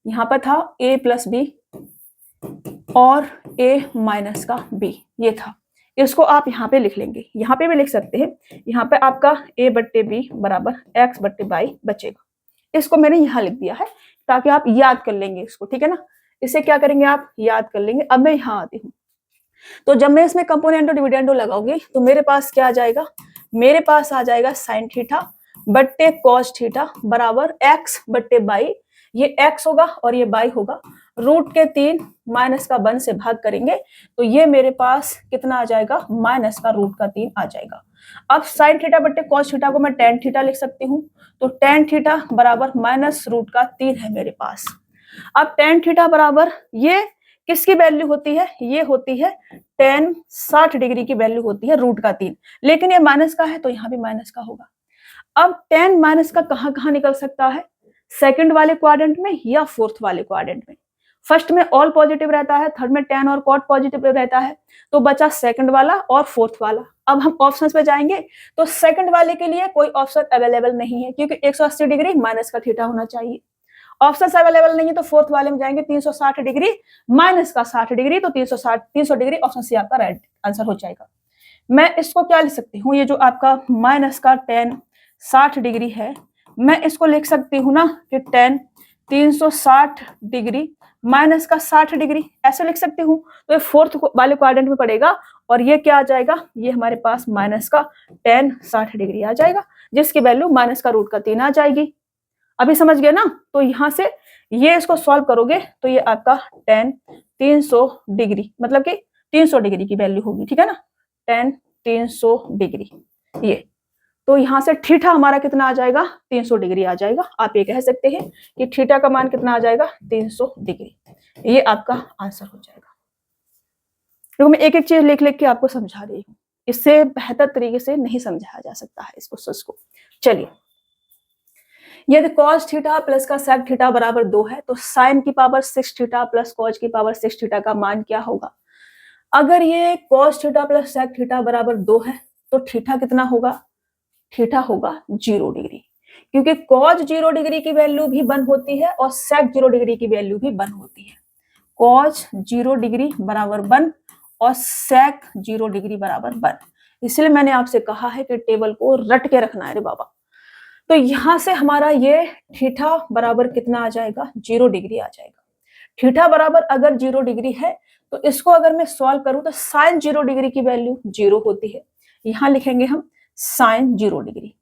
यहाँ पर था a प्लस बी और a माइनस का b, ये था। इसको आप यहाँ पे लिख लेंगे, यहाँ पे भी लिख सकते हैं। यहाँ पे आपका a बट्टे b बराबर x बट्टे बाई बचेगा। इसको मैंने यहाँ लिख दिया है ताकि आप याद कर लेंगे इसको, ठीक है ना। इसे क्या करेंगे आप याद कर लेंगे। अब मैं यहाँ आती हूँ, तो जब मैं इसमें कंपोनेंडो डिविडेंडो लगाऊंगी तो मेरे पास क्या आ जाएगा, मेरे पास आ जाएगा साइन थीटा बट्टे कॉस थीटा बराबर x बट्टे बाई, ये x होगा और ये बाई होगा, रूट के 3 माइनस का 1 से भाग करेंगे तो ये मेरे पास कितना आ जाएगा माइनस का रूट का 3 आ जाएगा। अब साइन थीटा बट्टे कॉस थीटा को मैं टेन थीटा लिख सकती हूँ, तो टेन थीटा बराबर माइनस रूट का 3 है मेरे पास। अब टेन थीटा बराबर ये किसकी वैल्यू होती है, ये होती है टेन 60 डिग्री की वैल्यू होती है रूट का 3, लेकिन ये माइनस का है तो यहाँ भी माइनस का होगा। अब टेन माइनस का कहाँ कहाँ निकल सकता है, सेकंड वाले क्वाड्रेंट में या फोर्थ वाले क्वाड्रेंट में। फर्स्ट में ऑल पॉजिटिव रहता है, थर्ड में टेन और कॉट पॉजिटिव रहता है, तो बचा सेकंड वाला और फोर्थ वाला। अब हम ऑप्शंस पे जाएंगे तो सेकंड वाले के लिए कोई ऑप्शन अवेलेबल नहीं है क्योंकि 180 डिग्री माइनस का थीटा होना चाहिए। ऑप्शन अवेलेबल नहीं है तो फोर्थ वाले में जाएंगे 360 डिग्री माइनस का 60 डिग्री, तो 300 डिग्री ऑप्शन सी आपका राइट आंसर हो जाएगा। मैं इसको क्या लिख सकती हूँ, ये जो आपका माइनस का टेन 60 डिग्री है, मैं इसको लिख सकती हूँ ना कि टेन 360 डिग्री माइनस का 60 डिग्री, ऐसे लिख सकती हूँ। तो ये फोर्थ वाले क्वाड्रेंट में पड़ेगा, और ये क्या आ जाएगा, ये हमारे पास माइनस का टेन 60 डिग्री आ जाएगा, जिसकी वैल्यू माइनस का रूट का 3 आ जाएगी। अभी समझ गए ना। तो यहाँ से ये इसको सॉल्व करोगे तो ये आपका टेन 300 डिग्री मतलब कि 300 डिग्री की वैल्यू होगी, ठीक है ना, टेन 300 डिग्री ये। तो यहाँ से थीटा हमारा कितना आ जाएगा 300 डिग्री आ जाएगा। आप ये कह सकते हैं कि थीटा का मान कितना आ जाएगा 300 डिग्री, ये आपका आंसर हो जाएगा। तो मैं एक एक चीज लिख लिख के आपको समझा रही हूँ, इससे बेहतर तरीके से नहीं समझाया जा सकता है इस क्वेश्चन को। चलिए, यदि cos थीटा प्लस का sec थीटा बराबर 2 है तो sin की पावर 6 थीटा प्लस cos की पावर 6 थीटा का मान क्या होगा। अगर ये cos theta plus sec theta बराबर 2 है तो थीटा कितना होगा, थीटा होगा 0 डिग्री, क्योंकि cos 0 डिग्री की वैल्यू भी 1 होती है और sec 0 डिग्री की वैल्यू भी 1 होती है। cos 0 डिग्री बराबर 1 और sec 0 डिग्री बराबर 1। इसलिए मैंने आपसे कहा है कि टेबल को रट के रखना है रे बाबा। तो यहाँ से हमारा ये थीटा बराबर कितना आ जाएगा, 0 डिग्री आ जाएगा। थीटा बराबर अगर 0 डिग्री है तो इसको अगर मैं सॉल्व करूं तो साइन 0 डिग्री की वैल्यू 0 होती है। यहां लिखेंगे हम साइन 0 डिग्री।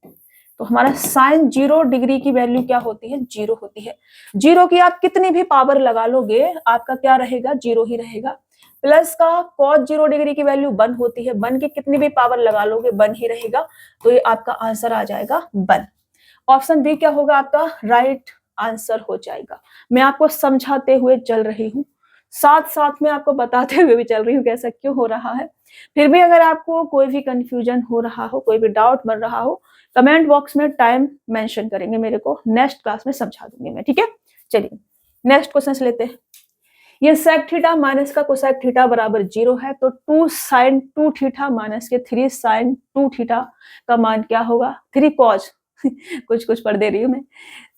तो हमारा साइन 0 डिग्री की वैल्यू क्या होती है, 0 होती है। 0 की आप कितनी भी पावर लगा लोगे आपका क्या रहेगा, 0 ही रहेगा। प्लस का cos 0 डिग्री की वैल्यू 1 होती है, 1 की कितनी भी पावर लगा लोगे 1 ही रहेगा। तो ये आपका आंसर आ जाएगा 1। ऑप्शन बी क्या होगा आपका, राइट आंसर हो जाएगा। मैं आपको समझाते हुए चल रही हूँ, साथ साथ में आपको बताते हुए भी चल रही हूँ कैसा क्यों हो रहा है। फिर भी अगर आपको कोई भी कंफ्यूजन हो रहा हो, कोई भी डाउट बन रहा हो, कमेंट बॉक्स में टाइम मेंशन करेंगे मेरे को, नेक्स्ट क्लास में समझा दूंगी मैं, ठीक है। चलिए नेक्स्ट क्वेश्चन लेते हैं। ये सेक थीटा माइनस का कोसेक थीटा बराबर 0 है, तो 2 साइन 2 थीटा माइनस के 3 साइन 2 थीटा का मान क्या होगा, 3 कॉज कुछ कुछ पढ़ दे रही हूँ मैं।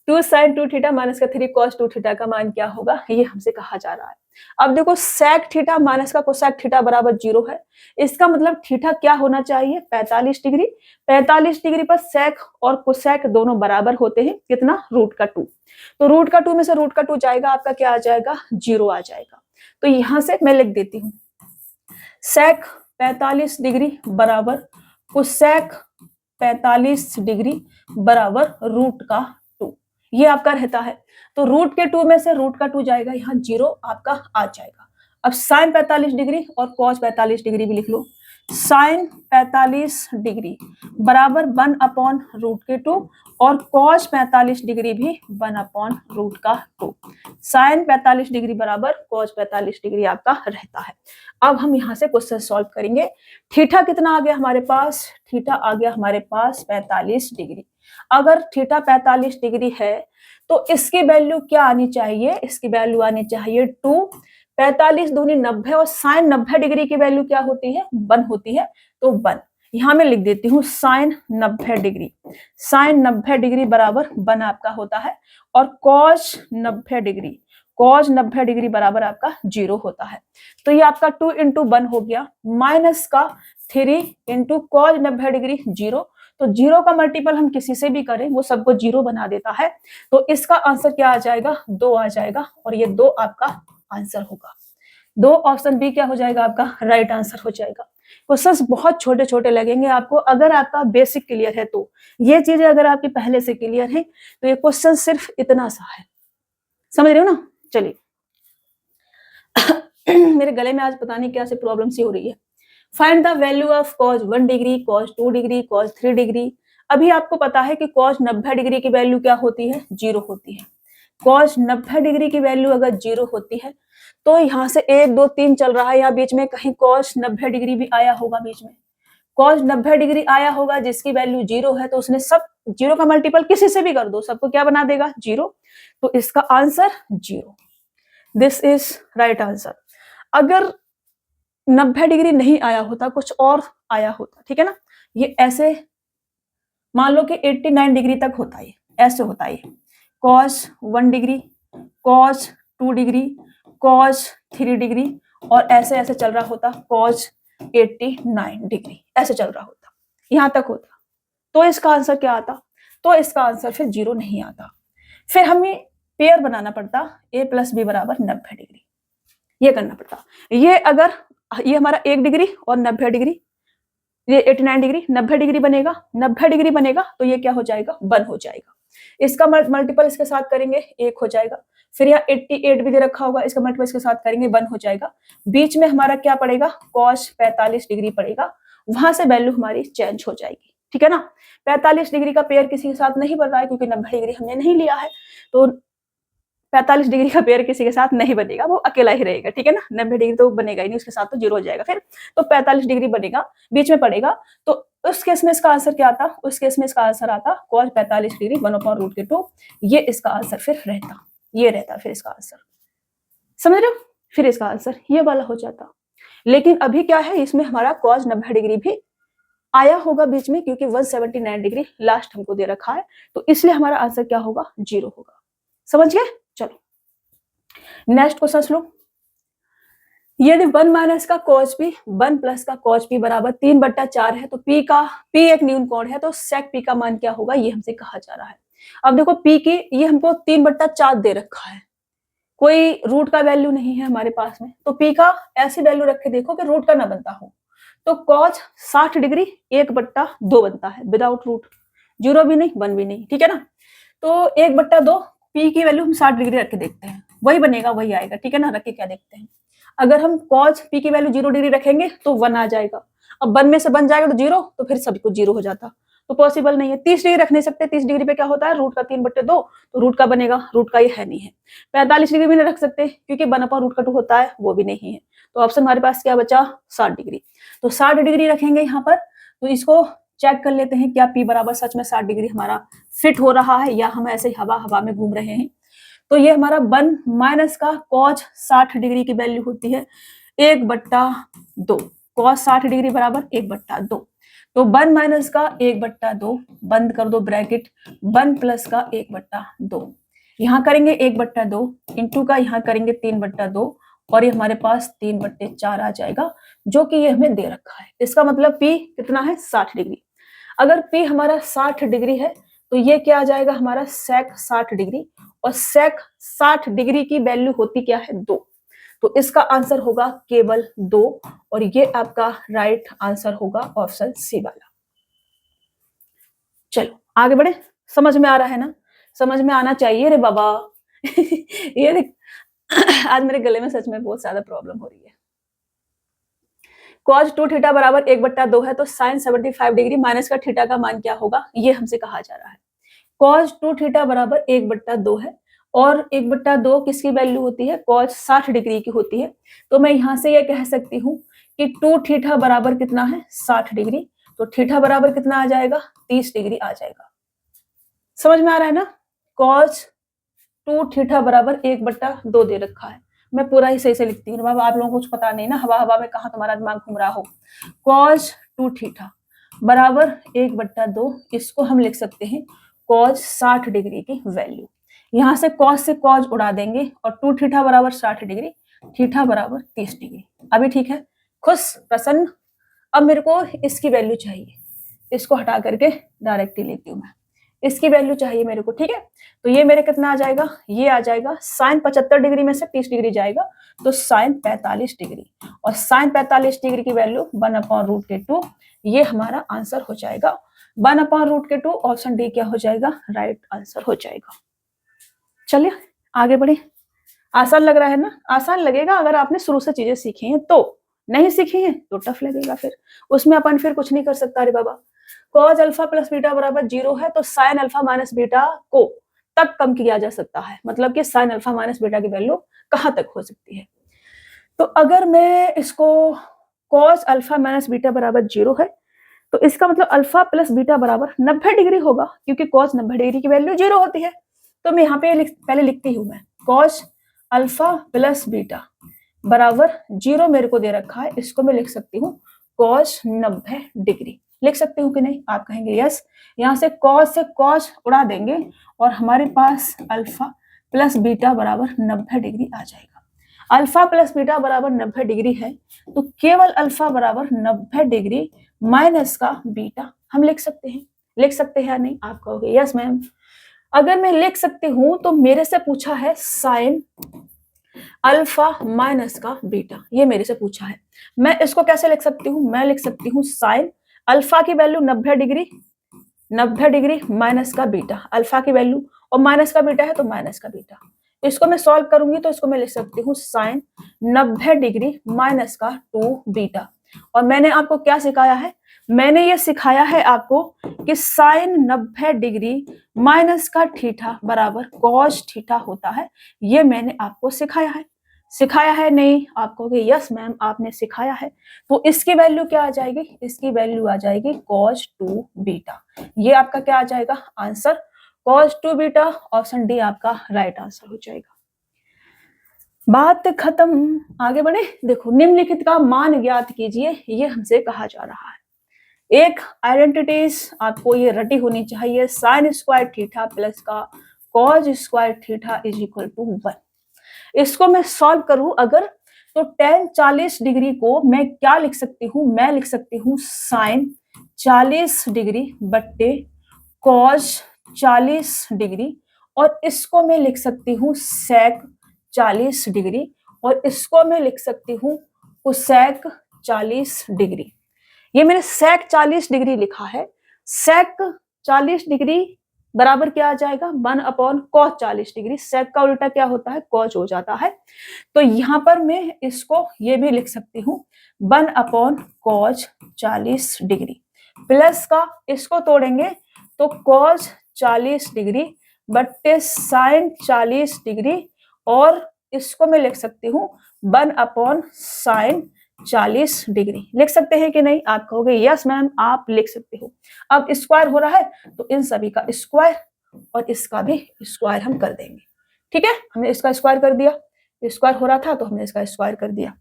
2 साइन 2 थीटा माइनस का 3 कॉस 2 थीटा का मान क्या होगा, ये हमसे कहा जा रहा है। अब देखो सेक थीटा माइनस का कोसेक थीटा बराबर 0 है, इसका मतलब थीटा क्या होना चाहिए, 45 डिग्री। 45 डिग्री पर सेक और कोसेक दोनों बराबर होते हैं, कितना, रूट का 2। तो रूट का 2 में से रूट का 2 जाएगा, आपका क्या आ जाएगा, 0 आ जाएगा। तो यहां से मैं लिख देती हूँ सेक 45 डिग्री बराबर कोसेक 45 डिग्री बराबर रूट का 2, ये आपका रहता है। तो रूट के 2 में से रूट का 2 जाएगा, यहाँ 0 आपका आ जाएगा। अब साइन 45 डिग्री और कॉस 45 डिग्री भी लिख लो। साइन 45 डिग्री बराबर 1 अपॉन रूट के 2 और कॉस 45 डिग्री भी 1 अपॉन रूट का 2। साइन 45 डिग्री बराबर कॉस 45 डिग्री आपका रहता है। अब हम यहाँ से क्वेश्चन सॉल्व करेंगे। थीटा कितना आ गया हमारे पास, थीटा आ गया हमारे पास 45 डिग्री। अगर थीटा 45 डिग्री है तो इसकी वैल्यू क्या आनी चाहिए, इसकी वैल्यू आनी चाहिए 2। 45 दूनी 90 और साइन 90 डिग्री की वैल्यू क्या होती है, 1 होती है। तो 1 यहां मैं लिख देती हूँ साइन 90 डिग्री। साइन 90 डिग्री बराबर 1 आपका होता है और कॉस 90 डिग्री, कॉस 90 डिग्री बराबर आपका 0 होता है। तो ये आपका 2 इंटू 1 हो गया, माइनस का 3 इंटू कॉस 90 डिग्री 0। तो 0 का मल्टीपल हम किसी से भी करें वो सबको 0 बना देता है। तो इसका आंसर क्या आ जाएगा, 2 आ जाएगा और ये 2 आपका आंसर होगा। 2 ऑप्शन बी क्या हो जाएगा आपका, राइट आंसर हो जाएगा। क्वेश्चंस बहुत छोटे छोटे लगेंगे आपको, अगर आपका बेसिक क्लियर है तो ये चीजें अगर आपकी पहले से क्लियर है तो ये क्वेश्चन सिर्फ इतना सा है, समझ रहे हो ना। चलिए मेरे गले में आज पता नहीं क्या से प्रॉब्लम सी हो रही है। Find the value of cos 1 degree, cos 2 degree, cos 3 degree. अभी आपको पता है कि कॉस 90 डिग्री की वैल्यू क्या होती है, 0 होती है। कॉस 90 डिग्री की वैल्यू अगर 0 होती है तो यहाँ से 1 2 3 चल रहा है, यहाँ बीच में कहीं कॉस 90 डिग्री भी आया होगा, बीच में कॉस 90 डिग्री आया होगा जिसकी वैल्यू 0 है, तो उसने सब 0 का मल्टीपल किसी से भी कर दो सबको क्या बना देगा, 0। तो इसका answer 0, this is right answer. अगर 90 डिग्री नहीं आया होता, कुछ और आया होता, ठीक है ना, ये ऐसे मान लो कि 89 डिग्री तक होता है, ऐसे होता है cos 1 degree, cos 2 degree, cos 3 degree और ऐसे ऐसे चल रहा होता कॉस 89 डिग्री, ऐसे चल रहा होता, यहां तक होता। तो इसका आंसर क्या आता, तो इसका आंसर फिर 0 नहीं आता। फिर हमें पेयर बनाना पड़ता, a प्लस बी बराबर 90 डिग्री, ये करना पड़ता। ये अगर ये हमारा 1 डिग्री और 90 डिग्री, ये 89 डिग्री 90 डिग्री बनेगा, 90 डिग्री बनेगा तो ये क्या हो जाएगा, 1 हो जाएगा। इसका मल्टीपल इसके साथ करेंगे 1 हो जाएगा। फिर यहाँ 88 भी दे रखा होगा, इसका मल्टीपल इसके साथ करेंगे 1 हो जाएगा। बीच में हमारा क्या पड़ेगा, कॉस 45 डिग्री पड़ेगा, वहां से वैल्यू हमारी चेंज हो जाएगी, ठीक है ना। 45 डिग्री का पेयर किसी के साथ नहीं बन रहा है क्योंकि 90 डिग्री हमने नहीं लिया है, तो 45 डिग्री का पेयर किसी के साथ नहीं बनेगा, वो अकेला ही रहेगा, ठीक है ना। 90 डिग्री तो बनेगा ही नहीं, उसके साथ तो 0 हो जाएगा फिर। तो 45 डिग्री बनेगा, बीच में पड़ेगा। तो उस केस में इसका आंसर क्या आता, उस केस में इसका आंसर आता cos 45 डिग्री 1/√2। ये इसका आंसर फिर रहता, ये रहता फिर इसका आंसर, समझ रहे हो। फिर इसका आंसर ये वाला हो जाता। लेकिन अभी क्या है, इसमें हमारा cos 90 डिग्री भी आया होगा बीच में, क्योंकि 179 डिग्री लास्ट हमको दे रखा है, तो इसलिए हमारा आंसर क्या होगा, 0 होगा। समझ गए। चलो नेक्स्ट क्वेश्चन लो। यदि 1 माइनस का कॉस बी 1 प्लस का कॉस बी बराबर 3/4 है तो पी एक न्यून कोण है, तो सेक पी का मान क्या होगा ये हमसे कहा जा रहा है। अब देखो पी की ये हमको 3/4 दे रखा है, कोई रूट का वैल्यू नहीं है हमारे पास में, तो पी का ऐसी वैल्यू रख के देखो कि रूट का ना बनता हो। तो कॉस 60 डिग्री 1/2 बनता है विदाउट रूट, 0 भी नहीं 1 भी नहीं, ठीक है ना। तो 1/2 पी की वैल्यू हम 60 डिग्री रख के देखते हैं, वही बनेगा वही आएगा, ठीक है ना। रख के क्या देखते हैं, अगर हम कॉस पी की वैल्यू 0 डिग्री रखेंगे तो 1 आ जाएगा, अब 1 में से बन जाएगा तो 0, तो फिर सब कुछ 0 हो जाता, तो पॉसिबल नहीं है। 30 डिग्री रख नहीं सकते, 30 डिग्री पे क्या होता है रूट का 3/2, तो रूट का बनेगा, रूट का ये है नहीं है। 45 डिग्री भी नहीं रख सकते क्योंकि 1/√2 होता है, वो भी नहीं है। तो ऑप्शन हमारे पास क्या बचा 60 डिग्री। तो 60 डिग्री रखेंगे यहाँ पर, तो इसको चेक कर लेते हैं क्या पी बराबर सच में 60 डिग्री हमारा फिट हो रहा है या हम ऐसे हवा हवा में घूम रहे हैं। तो ये हमारा 1 माइनस का कॉस 60 डिग्री की वैल्यू होती है 1/2, कॉस 60 डिग्री बराबर 1/2, तो 1 माइनस का 1/2, बंद कर दो ब्रैकेट, 1 प्लस का 1/2, यहाँ करेंगे 1/2 इंटू का यहाँ करेंगे 3/2, और ये हमारे पास 3/4 आ जाएगा, जो कि ये हमें दे रखा है। इसका मतलब P कितना है 60 डिग्री। अगर P हमारा 60 डिग्री है तो ये क्या आ जाएगा हमारा सेक 60 डिग्री, और सेक 60 डिग्री की वैल्यू होती क्या है 2, तो इसका आंसर होगा केवल 2, और ये आपका राइट आंसर होगा ऑप्शन सी वाला। चलो आगे बढ़े, समझ में आ रहा है ना, समझ में आना चाहिए रे बाबा। ये देख आज मेरे गले में सच में बहुत ज्यादा प्रॉब्लम हो रही है। cos 2 थीटा बराबर 1/2 है, तो sin 75 डिग्री माइनस का थीटा का मान क्या होगा ये हमसे कहा जा रहा है। cos 2 थीटा बराबर 1/2 है, और 1/2 किसकी वैल्यू होती है cos 60 डिग्री की होती है, तो मैं यहां से ये कह सकती हूँ कि 2 थीटा बराबर कितना है 60 डिग्री, तो थीटा बराबर कितना आ जाएगा 30 डिग्री आ जाएगा। समझ में आ रहा है ना, cos 2 थीटा बराबर 1/2 दे रखा है, मैं पूरा ही सही से लिखती हूँ बाबा, आप लोगों को कुछ पता नहीं ना, हवा हवा में कहाँ तुम्हारा दिमाग घूम रहा हो। cos 2 थीटा बराबर 1/2, इसको हम लिख सकते हैं cos 60 डिग्री की वैल्यू, यहाँ से cos से cos उड़ा देंगे, और 2 थीटा बराबर 60 डिग्री, थीटा बराबर 30 डिग्री। अभी ठीक है, खुश प्रसन्न। अब मेरे को इसकी वैल्यू चाहिए, इसको हटा करके डायरेक्ट ही लेती हूँ मैं, इसकी वैल्यू चाहिए मेरे को, ठीक है। तो ये मेरे कितना आ जाएगा, ये आ जाएगा sin 75 डिग्री में से 30 डिग्री जाएगा तो sin 45 डिग्री, और sin 45 डिग्री की वैल्यू 1/√2, ये हमारा आंसर हो जाएगा 1/√2। ऑप्शन डी क्या हो जाएगा राइट आंसर हो जाएगा। चलिए आगे बढ़े, आसान लग रहा है ना, आसान लगेगा अगर आपने शुरू से चीजें सीखी हैं, तो नहीं सीखी हैं तो टफ लगेगा, फिर उसमें अपन फिर कुछ नहीं कर सकता रे बाबा। cos अल्फा प्लस बीटा बराबर 0 है, तो sin अल्फा माइनस बीटा को तब कम किया जा सकता है, मतलब कि sin अल्फा माइनस बीटा की वैल्यू कहां तक हो सकती है। तो अगर मैं इसको cos अल्फा माइनस बीटा बराबर 0 है, तो इसका मतलब अल्फा प्लस बीटा बराबर 90 डिग्री होगा, क्योंकि cos 90 डिग्री की वैल्यू 0 होती है। तो मैं यहाँ पे पहले लिखती हूँ मैं cos अल्फा प्लस बीटा बराबर 0 मेरे को दे रखा है, इसको मैं लिख सकती हूँ cos 90 डिग्री, लिख सकती हूँ कि नहीं, आप कहेंगे यस। यहाँ से cos से cos उड़ा देंगे और हमारे पास अल्फा प्लस बीटा बराबर 90 डिग्री आ जाएगा। अल्फा प्लस बीटा बराबर 90 डिग्री है, तो केवल अल्फा बराबर 90 डिग्री माइनस का बीटा हम लिख सकते हैं, लिख सकते हैं या नहीं, आप कहोगे यस मैम। अगर मैं लिख सकती हूं तो मेरे से पूछा है साइन अल्फा माइनस का बीटा, ये मेरे से पूछा है, मैं इसको कैसे लिख सकती हूँ, मैं लिख सकती हूँ साइन अल्फा की वैल्यू 90 डिग्री, 90 डिग्री माइनस का बीटा, अल्फा की वैल्यू और माइनस का बीटा है तो माइनस का बीटा, इसको मैं सॉल्व करूंगी तो इसको मैं लिख सकती हूँ साइन 90 डिग्री माइनस का 2 बीटा। और मैंने आपको क्या सिखाया है, मैंने ये सिखाया है आपको कि साइन 90 डिग्री माइनस का थीटा बराबर कॉस थीटा होता है, ये मैंने आपको सिखाया है। सिखाया है नहीं, आप कहोगे यस मैम आपने सिखाया है, तो इसकी वैल्यू क्या आ जाएगी, इसकी वैल्यू आ जाएगी cos 2 बीटा, ये आपका क्या आ जाएगा answer cos 2 beta, option D आपका राइट आंसर हो जाएगा। बात खत्म, आगे बढ़े। देखो निम्नलिखित का मान ज्ञात कीजिए, ये हमसे कहा जा रहा है। एक आइडेंटिटीज आपको ये रटी होनी चाहिए, साइन स्क्वायर थीटा प्लस का cos square theta is equal to 1। इसको मैं सॉल्व करूं अगर, तो tan 40 डिग्री को मैं क्या लिख सकती हूँ, मैं लिख सकती हूँ sin 40 डिग्री बट्टे cos 40 डिग्री, और इसको मैं लिख सकती हूँ sec 40 डिग्री, और इसको मैं लिख सकती हूँ cosec 40 डिग्री। ये मैंने sec 40 डिग्री लिखा है। sec 40 डिग्री बराबर क्या आ जाएगा, 1/cos 40 डिग्री। sec का उल्टा क्या होता है, cos हो जाता है। तो यहां पर मैं इसको ये भी लिख सकती हूँ 1/cos 40 डिग्री, प्लस का इसको तोड़ेंगे तो cos 40 डिग्री बट्टे sin 40 डिग्री, और इसको मैं लिख सकती हूँ 1/sin 40 डिग्री। लिख सकते हैं कि नहीं, आप कहोगे यस मैम आप लिख सकते हो। अब स्क्वायर हो रहा है तो इन सभी का स्क्वायर और इसका भी स्क्वायर हम कर देंगे। ठीक है, हमने इसका स्क्वायर कर दिया, स्क्वायर हो रहा था तो हमने इसका स्क्वायर कर दिया।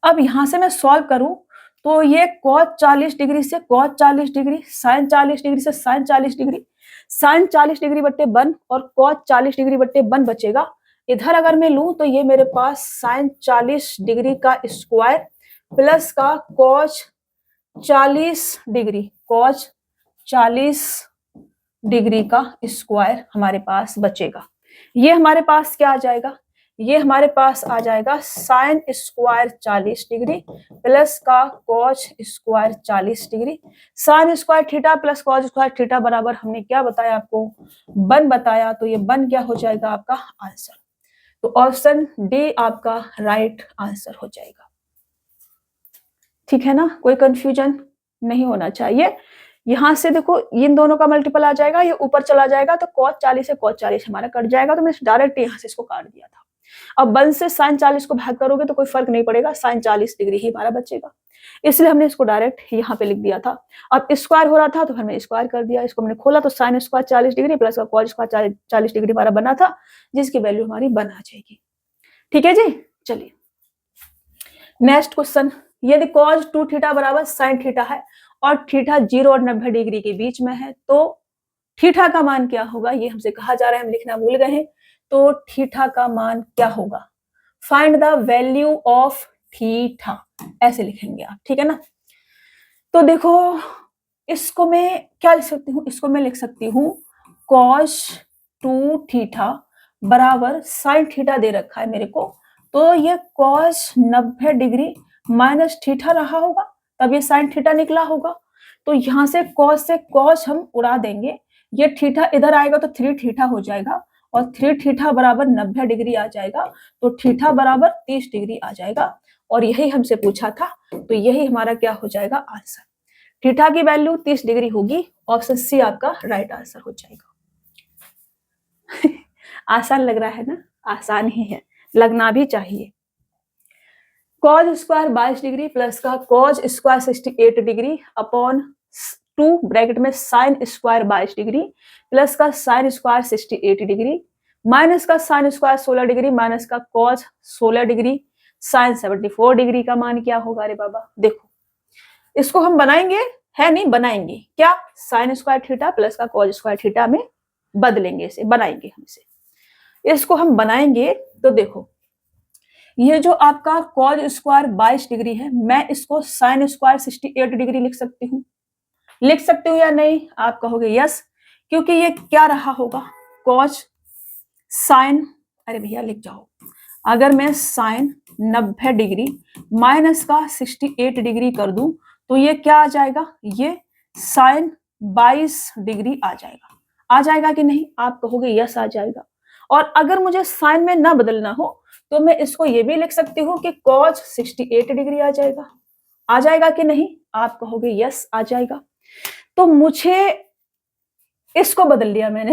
अब यहां से मैं सॉल्व करूं तो ये cos 40 डिग्री से cos 40 डिग्री, sin 40 डिग्री से sin 40 डिग्री, sin 40 डिग्री बट्टे 1 और cos 40 डिग्री बट्टे 1 बचेगा। इधर अगर मैं लूं तो ये मेरे पास sin 40 डिग्री का स्क्वायर प्लस का cos 40 डिग्री, cos 40 डिग्री का स्क्वायर हमारे पास बचेगा। ये हमारे पास क्या आ जाएगा, ये हमारे पास आ जाएगा साइन स्क्वायर 40 डिग्री प्लस का cos square 40 degree. Sign square theta plus cos square theta बराबर हमने क्या बताया आपको, 1 बताया, तो ये 1 क्या हो जाएगा आपका आंसर। तो ऑप्शन डी आपका राइट आंसर हो जाएगा। ठीक है ना, कोई कंफ्यूजन नहीं होना चाहिए। यहां से देखो इन दोनों का मल्टीपल आ जाएगा, ये ऊपर चला जाएगा तो cos 40 से cos 40 हमारा कट जाएगा, तो मैंने डायरेक्ट यहां से इसको काट दिया था। अब 1 से sin 40 को भाग करोगे तो कोई फर्क नहीं पड़ेगा, sin 40 डिग्री ही हमारा बचेगा, इसलिए हमने इसको डायरेक्ट यहाँ पे लिख दिया था। अब स्क्वायर हो रहा था तो हमने स्क्वायर कर दिया, इसको हमने खोला तो sin स्क्वायर 40 डिग्री प्लस का cos स्क्वायर 40 डिग्री हमारा बना था, जिसकी वैल्यू हमारी 1 आ जाएगी। ठीक है जी, चलिए नेक्स्ट क्वेश्चन। यदि cos 2 थीटा बराबर sin थीटा है और थीटा 0 और 90 डिग्री के बीच में है तो थीटा का मान क्या होगा, ये हमसे कहा जा रहा है, हम लिखना भूल गए हैं। तो थीटा का मान क्या होगा, find the value of theta, ऐसे लिखेंगे आप। ठीक है ना, तो देखो इसको मैं क्या लिख सकती हूँ, इसको मैं लिख सकती हूँ cos 2 थीटा बराबर sin थीटा दे रखा है मेरे को, तो ये cos 90 डिग्री माइनस थीटा रहा होगा, तब ये sin थीटा निकला होगा। तो यहां से cos हम उड़ा देंगे, ये थीटा इधर आएगा तो 3 थीटा हो जाएगा, और 3 थीटा बराबर 90 डिग्री आ जाएगा, तो थीटा बराबर 30 डिग्री आ जाएगा, और यही हमसे पूछा था, तो यही हमारा क्या हो जाएगा आंसर। थीटा की वैल्यू 30 डिग्री होगी, ऑप्शन सी आपका राइट आंसर हो जाएगा। आसान लग रहा है ना, आसान ही है, लगना भी चाहिए। cos स्क्वायर 22 डिग्री प्लस का cos square 68 degree upon 2 bracket में sin स्क्वायर 22 डिग्री प्लस का sin स्क्वायर 68 डिग्री माइनस का sin स्क्वायर 16 डिग्री माइनस का cos 16 डिग्री sin 74 डिग्री का मान क्या होगा। अरे बाबा देखो इसको हम बनाएंगे, है नहीं बनाएंगे क्या, sin स्क्वायर थीटा प्लस का cos स्क्वायर थीटा में बदलेंगे, इसे बनाएंगे हम, इसे इसको हम बनाएंगे। तो देखो ये जो आपका cos स्क्वायर 22 डिग्री है, मैं इसको sin स्क्वायर 68 डिग्री लिख सकती हूँ, लिख सकती हूँ या नहीं, आप कहोगे यस, क्योंकि ये क्या रहा होगा cos sin, अरे भैया लिख जाओ, अगर मैं sin 90 डिग्री माइनस का 68 डिग्री कर दूं तो ये क्या आ जाएगा, ये sin 22 डिग्री आ जाएगा कि नहीं, आप कहोगे यस आ जाएगा। और अगर मुझे साइन में ना बदलना हो तो मैं इसको ये भी लिख सकती हूँ कि cos 68 डिग्री आ जाएगा कि नहीं, आप कहोगे यस आ जाएगा। तो मुझे इसको बदल लिया मैंने,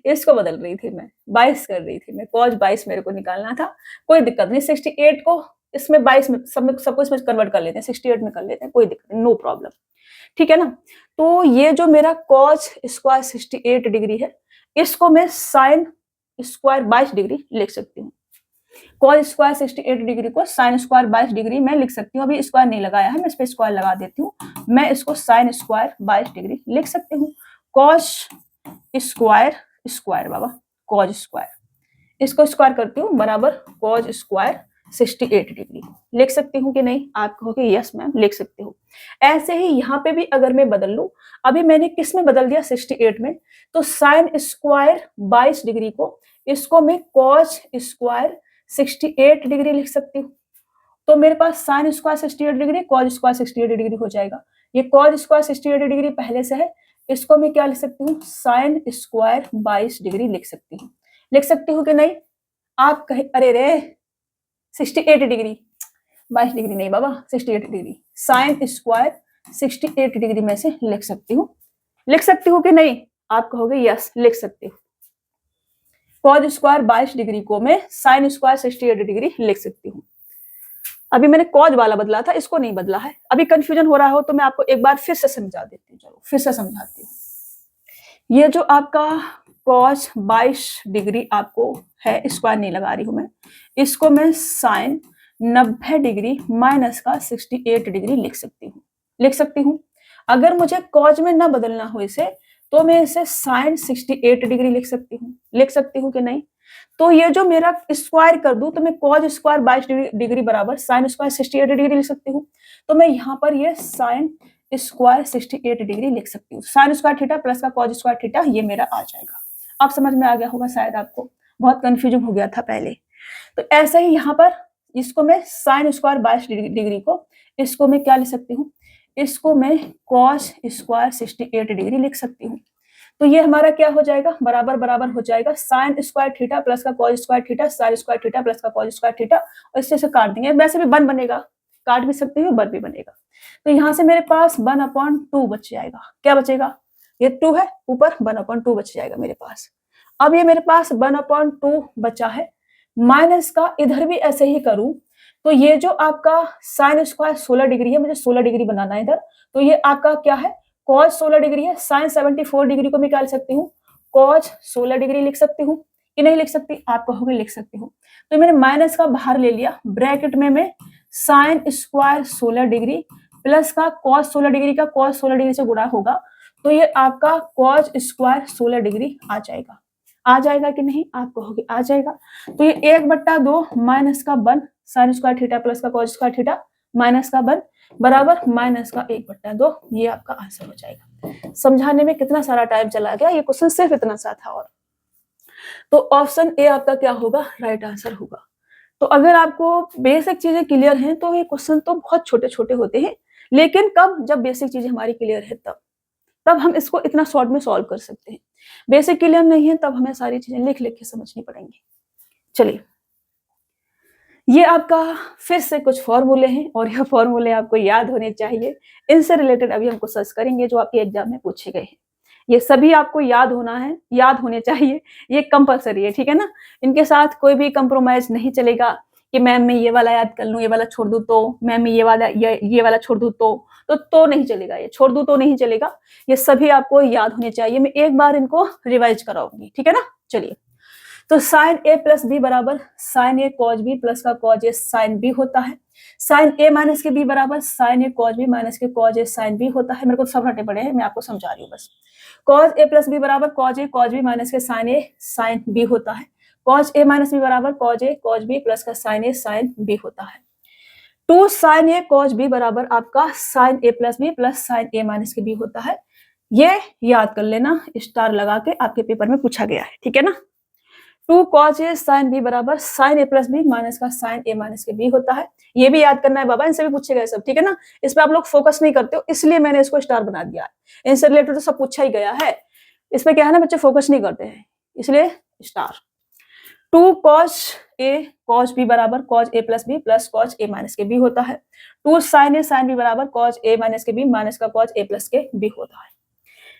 इसको बदल रही थी मैं, 22 कर रही थी मैं, cos 22 मेरे को निकालना था, कोई दिक्कत नहीं, 68 को इसमें 22 में सब कुछ में कन्वर्ट कर लेते हैं, 68 में कर लेते हैं, कोई दिक्कत नहीं, नो प्रॉब्लम। ठीक है ना, तो ये जो मेरा cos स्क्वायर 68 डिग्री है, इसको मैं sin स्क्वायर 22 डिग्री लिख सकती हूँ। cos स्क्वायर 68 डिग्री को sin स्क्वायर 22 डिग्री मैं लिख सकती हूँ, अभी स्क्वायर नहीं लगाया है, मैं इस पे स्क्वायर लगा देती हूँ, मैं इसको sin स्क्वायर 22 डिग्री लिख सकती हूँ। cos स्क्वायर बाबा cos स्क्वायर, इसको स्क्वायर करती हूँ बराबर cos स्क्वायर 68 डिग्री। लिख सकती हूँ कि नहीं? आप कहोगे यस मैम लिख सकते हो। ऐसे ही यहाँ पे भी अगर मैं बदल लूँ, अभी मैंने किस में बदल दिया 68 में, तो साइन स्क्वायर 22 डिग्री को इसको मैं कॉस स्क्वायर 68 डिग्री लिख सकती हूँ। तो मेरे पास sine square 68 degree cos square 68 degree हो जाएगा। ये कॉस स्क्वायर 68 डिग्री पहले से है, इसको मैं क्या लिख सकती हूँ? साइन स्क्वायर 22 डिग्री लिख सकती हूँ। लिख सकती हूँ कि नहीं? आप कहे अरे रे 68 डिग्री, 22 डिग्री नहीं बाबा, 68 डिग्री। साइन स्क्वायर 68 डिग्री में से लिख सकती हूँ। लिख सकती हूँ कि नहीं? आप कहोगे यस लिख सकती हूँ। कॉस स्क्वायर 22 डिग्री को मैं साइन स्क्वायर 68 डिग्री लिख सकती हूँ। अभी मैंने कॉज वाला बदला था, इसको नहीं बदला है। अभी कंफ्यूजन हो रहा हो तो मैं आपको एक बार फिर से समझा देती हूँ। चलो फिर से समझाती हूँ। ये जो आपका कॉस 22 डिग्री आपको है, स्क्वायर नहीं लगा रही हूँ मैं, इसको मैं साइन 90 डिग्री माइनस का 68 डिग्री लिख सकती हूँ। लिख सकती हूँ। अगर मुझे कॉज में ना बदलना हो इसे, तो मैं इसे साइन 68 डिग्री लिख सकती हूँ। लिख सकती हूँ कि नहीं? तो ये जो मेरा स्क्वायर कर दूं तो मैं कॉज स्क्वायर 22 डिग्री बराबर साइन स्क्वायर 68 डिग्री लिख सकती हूँ। तो मैं यहाँ पर ये साइन स्क्वायर 68 डिग्री लिख सकती हूँ। साइन स्क्वायर थीटा प्लस का कॉज स्क्वायर थीटा ये मेरा आ जाएगा। अब समझ में आ गया होगा शायद आपको, बहुत कंफ्यूजन हो गया था पहले। तो ऐसे ही यहाँ पर इसको मैं साइन स्क्वायर 22 डिग्री को इसको मैं क्या लिख सकती हूँ? इसको मैं कॉस स्क्वायर 68 डिग्री लिख सकती हूँ। तो ये हमारा क्या हो जाएगा? बराबर बराबर हो जाएगा साइन स्क्वायर थीटा प्लस का cos square theta, sign square theta plus का कॉस स्क्वायर थीटा, और इससे से काट देंगे। वैसे भी 1 बनेगा, काट भी सकते हैं, 1 भी बनेगा। तो यहाँ से मेरे पास 1/2 बच जाएगा। क्या बचेगा? ये 2 है, ऊपर 1/2 बच जाएगा मेरे पास। अब ये मेरे पास 1/2 बचा है, माइनस का इधर भी ऐसे ही करूं तो ये जो आपका साइन स्क्वायर 16 डिग्री है, मुझे 16 डिग्री बनाना है इधर, तो ये आपका क्या है? कॉस 16 डिग्री है। साइन 74 डिग्री को मैं क्या लिख सकती हूँ? कॉस 16 डिग्री लिख सकती हूँ कि नहीं लिख सकती? आप कहोगे लिख सकती हूँ। तो मैंने माइनस का बाहर ले लिया, ब्रैकेट में मैं साइन स्क्वायर 16 डिग्री प्लस का कॉस 16 डिग्री का कॉस 16 डिग्री से गुणा होगा, तो ये आपका कॉस स्क्वायर 16 डिग्री आ जाएगा। आ जाएगा कि नहीं? आप कहोगे आ जाएगा। तो ये 1/2 माइनस का 1 साइन स्क्वायर थीटा प्लस का कॉस स्क्वायर थीटा माइनस का 1 बराबर माइनस का 1/2, ये आपका आंसर हो जाएगा। समझाने में कितना सारा टाइम चला गया, ये क्वेश्चन सिर्फ इतना सा था। और तो ऑप्शन ए आपका क्या होगा? राइट आंसर होगा। तो अगर आपको बेसिक चीजें क्लियर हैं तो ये क्वेश्चन तो बहुत छोटे छोटे होते हैं, लेकिन कब? जब बेसिक चीजें हमारी क्लियर है तब हम इसको इतना शॉर्ट में सॉल्व कर सकते हैं। बेसिक क्लियर नहीं है तब हमें सारी चीजें लिख लिख के समझनी पड़ेंगी। चलिए, ये आपका फिर से कुछ फॉर्मूले हैं और ये फॉर्मूले आपको याद होने चाहिए। इनसे रिलेटेड अभी हमको सर्च करेंगे जो आपके एग्जाम में पूछे गए हैं। ये सभी आपको याद होना है, याद होने चाहिए, ये कंपलसरी है, ठीक है ना? इनके साथ कोई भी कंप्रोमाइज नहीं चलेगा कि मैम मैं ये वाला याद कर लूं, ये वाला छोड़ दूं, तो मैम मैं ये वाला छोड़ दूं तो नहीं चलेगा, ये छोड़ दूं तो नहीं चलेगा। ये सभी आपको याद होने चाहिए। मैं एक बार इनको रिवाइज कराऊंगी, ठीक है ना? चलिए, तो साइन ए प्लस बी बराबर साइन ए कॉज बी प्लस का कॉज ए साइन बी होता है। साइन ए माइनस के बी बराबर साइन ए कॉज बी माइनस के कॉज ए साइन बी होता है। मेरे को सब रटे पड़े हैं, मैं आपको समझा रही हूँ बस। कॉज ए प्लस बी बराबर कॉज ए कॉज बी माइनस के साइन ए साइन बी होता है। कॉज ए माइनस बी बराबर कॉज ए कॉज बी प्लस का साइन ए साइन बी होता है। 2 साइन ए कॉज बी बराबर आपका साइन ए प्लस बी प्लस साइन ए माइनस के बी होता है। ये याद कर लेना, स्टार लगा के आपके पेपर में पूछा गया है, ठीक है ना? 2 कॉज ए साइन बी बराबर साइन ए प्लस बी माइनस का साइन ए माइनस के बी होता है। ये भी याद करना है बाबा, इनसे भी पूछे गए सब, ठीक है ना? इस पे आप लोग फोकस नहीं करते हो, इसलिए मैंने इसको स्टार बना दिया है। इनसे रिलेटेड तो सब पूछा ही गया है, इसमें क्या है ना, बच्चे फोकस नहीं करते हैं, इसलिए स्टार। 2 कॉज ए कॉज बी बराबर कॉज ए प्लस बी प्लस कॉज ए माइनस के बी होता है। 2 साइन ए साइन बी बराबर कॉज ए माइनस के बी माइनस का कॉज ए प्लस के बी होता है।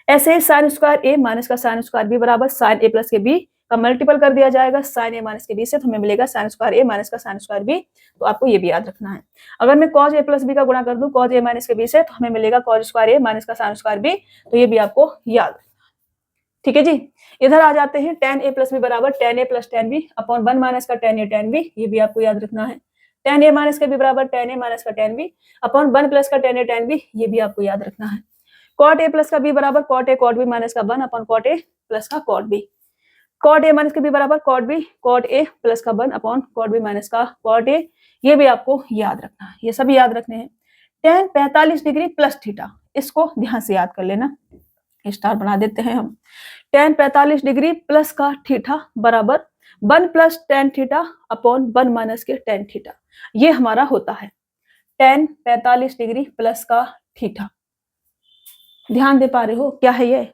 ऐसे ही साइन स्क्वायर ए माइनस का साइन स्क्वायर बी बराबर साइन ए प्लस के बी का मल्टीपल कर दिया जाएगा साइन ए माइनस के बी से, तो हमें मिलेगा साइन स्क्वायर ए माइनस का साइन स्क्वायर बी। तो आपको ये भी याद रखना है। अगर मैं कॉज ए प्लस बी का गुणा कर दूं कॉज ए माइनस के बी से, तो हमें मिलेगा कॉज स्क्वायर ए माइनस का साइन स्क्वायर बी। तो ये भी आपको याद रखना है, ठीक है जी? इधर आ जाते हैं, tan a प्लस बी बराबर tan a plus tan b upon 1 minus का tan a tan b, ये भी आपको याद रखना है। tan a माइनस का b बराबर tan a माइनस का tan b अपॉन 1 प्लस का tan a tan b, ये भी आपको याद रखना है। cot a प्लस का b बराबर cot a cot b minus का 1 अपॉन cot a प्लस का cot b। cot a minus का b बराबर cot b cot a plus का 1 अपॉन cot b माइनस का cot a ये भी आपको याद रखना है, ये सभी याद रखने हैं। tan 45 डिग्री प्लस थीटा, इसको ध्यान से याद कर लेना, स्टार बना देते हैं हम। tan 45 डिग्री प्लस का थीटा बराबर 1 plus tan theta upon 1 minus के tan थीटा, ये हमारा होता है tan 45 डिग्री प्लस का थीटा। ध्यान दे पा रहे हो क्या है ये?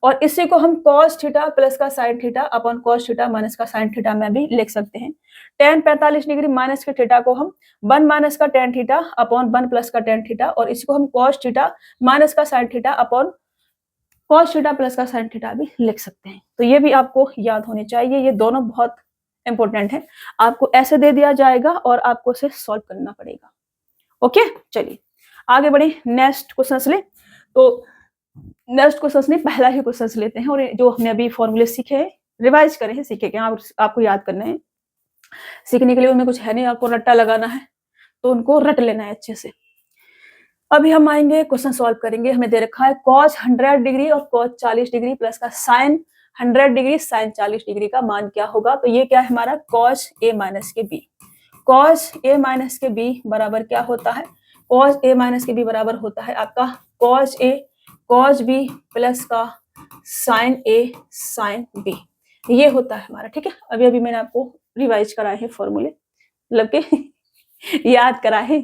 और इसी को हम cos थीटा प्लस का sin theta upon cos theta minus का sin थीटा में भी लिख सकते हैं। tan 45 डिग्री माइनस के थीटा को हम 1 माइनस का tan थीटा अपॉन 1 प्लस का tan थीटा, और इसको हम cos थीटा माइनस का sin theta upon cos theta plus का sin थीटा भी लिख सकते हैं। तो ये भी आपको याद होने चाहिए, ये दोनों बहुत इंपॉर्टेंट है। आपको ऐसे दे दिया जाएगा और आपको इसे सॉल्व करना पड़ेगा। ओके, चलिए आगे बढ़े, नेक्स्ट क्वेश्चन ले। तो नेक्स्ट क्वेश्चन नहीं, पहला ही क्वेश्चन लेते हैं, और जो हमने अभी फॉर्मूले सीखे हैं, रिवाइज करे हैं, सीखे क्या आपको याद करना है। सीखने के लिए उनमें कुछ है नहीं, आपको रट्टा लगाना है, तो उनको रट लेना है अच्छे से। अभी हम आएंगे क्वेश्चन सॉल्व करेंगे। हमें दे रखा है cos 100 डिग्री और cos 40 डिग्री प्लस का sin 100 डिग्री sin 40 डिग्री का मान क्या होगा। तो ये क्या है हमारा cos a माइनस के b। cos a माइनस के b बराबर क्या होता है, cos a माइनस के b बराबर होता है आपका cos a cos b plus का sin a sin b, ये होता है हमारा। ठीक है, अभी अभी मैंने आपको रिवाइज कराए हैं फॉर्मूले, मतलब के याद करा है।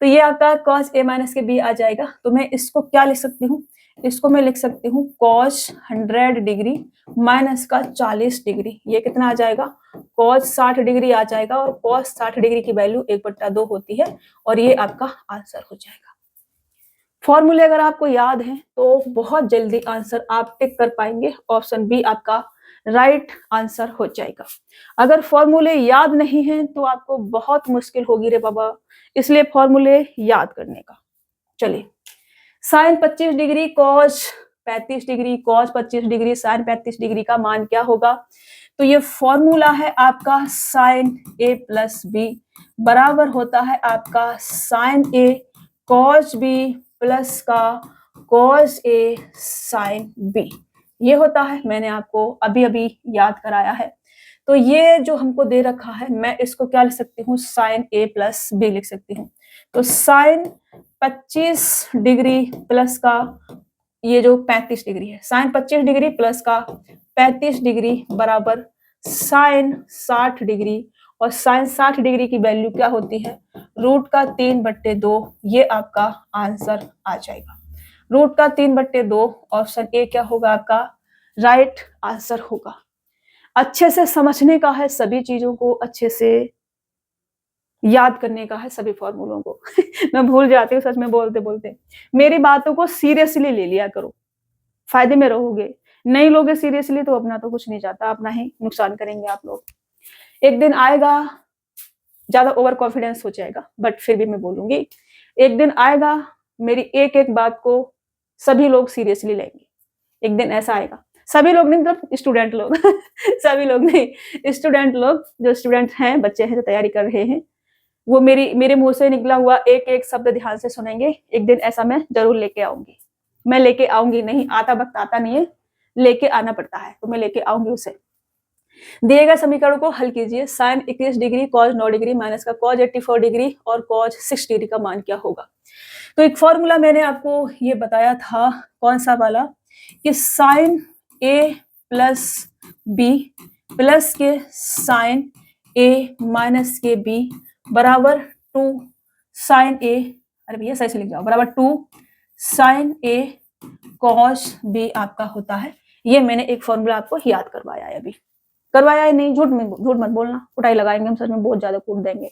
तो ये आपका cos a माइनस के b आ जाएगा। तो मैं इसको क्या लिख सकती हूँ, इसको मैं लिख सकती हूँ cos 100 डिग्री माइनस का 40 डिग्री, ये कितना आ जाएगा, cos 60 डिग्री आ जाएगा, और cos 60 डिग्री की वैल्यू 1/2 होती है, और ये आपका आंसर हो जाएगा। फॉर्मूले अगर आपको याद है तो बहुत जल्दी आंसर आप टिक कर पाएंगे, ऑप्शन बी आपका राइट आंसर हो जाएगा। अगर फॉर्मूले याद नहीं है तो आपको बहुत मुश्किल होगी रे बाबा, इसलिए फॉर्मूले याद करने का। चलिए, sin 25 degree cos 35 degree cos 25 degree sin 35 degree का मान क्या होगा। तो ये फॉर्मूला है आपका sin a प्लस b बराबर होता है आपका sin a cos b plus का cos a sin b, ये होता है। मैंने आपको अभी अभी याद कराया है। तो ये जो हमको दे रखा है, मैं इसको क्या लिख सकती हूँ, sin a प्लस b लिख सकती हूँ। तो sin 25 डिग्री प्लस का ये जो 35 डिग्री है, sin 25 डिग्री प्लस का 35 डिग्री बराबर sin 60 डिग्री, और sin 60 डिग्री की वैल्यू क्या होती है, √3/2, ये आपका आंसर आ जाएगा। √3/2, ऑप्शन ए क्या होगा आपका राइट आंसर होगा। अच्छे से समझने का है, सभी चीजों को अच्छे से याद करने का है, सभी फॉर्मूलों को मैं भूल जाती हूँ सच में बोलते बोलते। मेरी बातों को सीरियसली ले लिया करो, फायदे में रहोगे। नहीं लोगे सीरियसली तो अपना तो कुछ नहीं जाता, अपना ही नुकसान करेंगे आप लोग। एक दिन आएगा, ज्यादा ओवर कॉन्फिडेंस हो जाएगा, बट फिर भी मैं बोलूंगी, एक दिन आएगा मेरी एक एक बात को सभी लोग सीरियसली लेंगे। एक दिन ऐसा आएगा, सभी लोग नहीं, मतलब स्टूडेंट लोग सभी लोग नहीं, स्टूडेंट लोग, जो स्टूडेंट हैं, बच्चे हैं जो तैयारी कर रहे हैं, वो मेरे मुंह से निकला हुआ एक एक शब्द ध्यान से सुनेंगे। एक दिन ऐसा मैं जरूर लेके आऊंगी। मैं लेके आऊंगी नहीं, आता वक्त आता नहीं है, लेके आना पड़ता है, तो मैं लेके आऊंगी उसे। दिए गए समीकरण को हल कीजिए। sin 21 degree cos 9 degree minus का cos 84 डिग्री और cos 6 डिग्री का मान क्या होगा। तो एक फॉर्मूला मैंने आपको ये बताया था, कौन सा वाला, कि sin a plus b plus के sin a माइनस के b बराबर 2 sin a, अरे भैया सही से लिख जाओ, बराबर 2 sin a cos b आपका होता है। ये मैंने एक फॉर्मूला आपको याद करवाया है, अभी करवाया है नहीं, झूठ मत बोलना, कुटाई लगाएंगे हम, सच में बहुत ज्यादा कूट देंगे।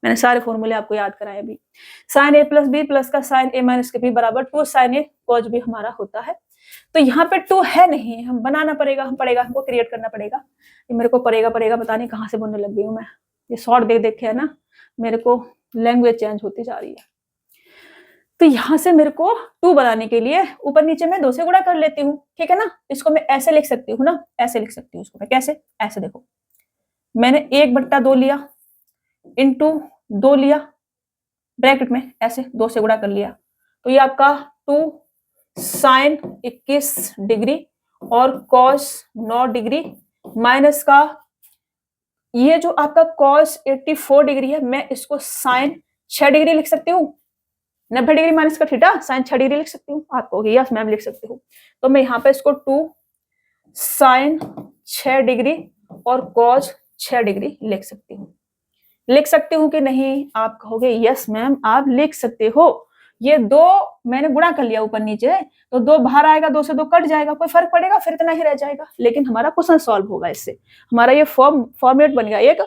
मैंने सारे फॉर्मूले आपको याद कराए अभी। sin a plus b plus का sin a माइनस के b बराबर 2 sin a cos b हमारा होता है। तो यहाँ पे 2 है नहीं, हम बनाना पड़ेगा, हमको क्रिएट करना पड़ेगा। ये मेरे को पड़ेगा पता नहीं कहाँ से बोलने लग गई हूँ मैं, ये शॉर्ट देख के है ना, मेरे को लैंग्वेज चेंज होती जा रही है। तो यहाँ से मेरे को 2 बनाने के लिए ऊपर नीचे मैं 2 से गुणा कर लेती हूँ, ठीक है ना। इसको मैं ऐसे लिख सकती हूँ ना, ऐसे लिख सकती हूँ इसको मैं, कैसे, ऐसे देखो, मैंने 1/2 लिया इंटू 2 लिया, ब्रैकेट में ऐसे 2 से गुणा कर लिया, तो ये आपका 2 sin 21 डिग्री और cos 9 डिग्री माइनस का ये जो आपका cos 84 डिग्री है, मैं इसको sin 6 डिग्री लिख सकती हूँ। 90 डिग्री माइनस का थीटा sin 6 डिग्री लिख सकती हूँ। आप कहोगे यस मैम लिख सकती हूँ। तो मैं यहाँ पे इसको 2 sin 6 डिग्री और cos 6 डिग्री लिख सकती हूँ। लिख सकती हूँ कि नहीं? आप कहोगे यस मैम आप लिख सकते हो। ये दो मैंने गुणा कर लिया ऊपर नीचे, तो 2 बाहर आएगा, 2 से 2 कट जाएगा, कोई फर्क पड़ेगा? फिर इतना ही रह जाएगा। लेकिन हमारा क्वेश्चन सॉल्व होगा इससे। हमारा ये फॉर्मेट बन गया एक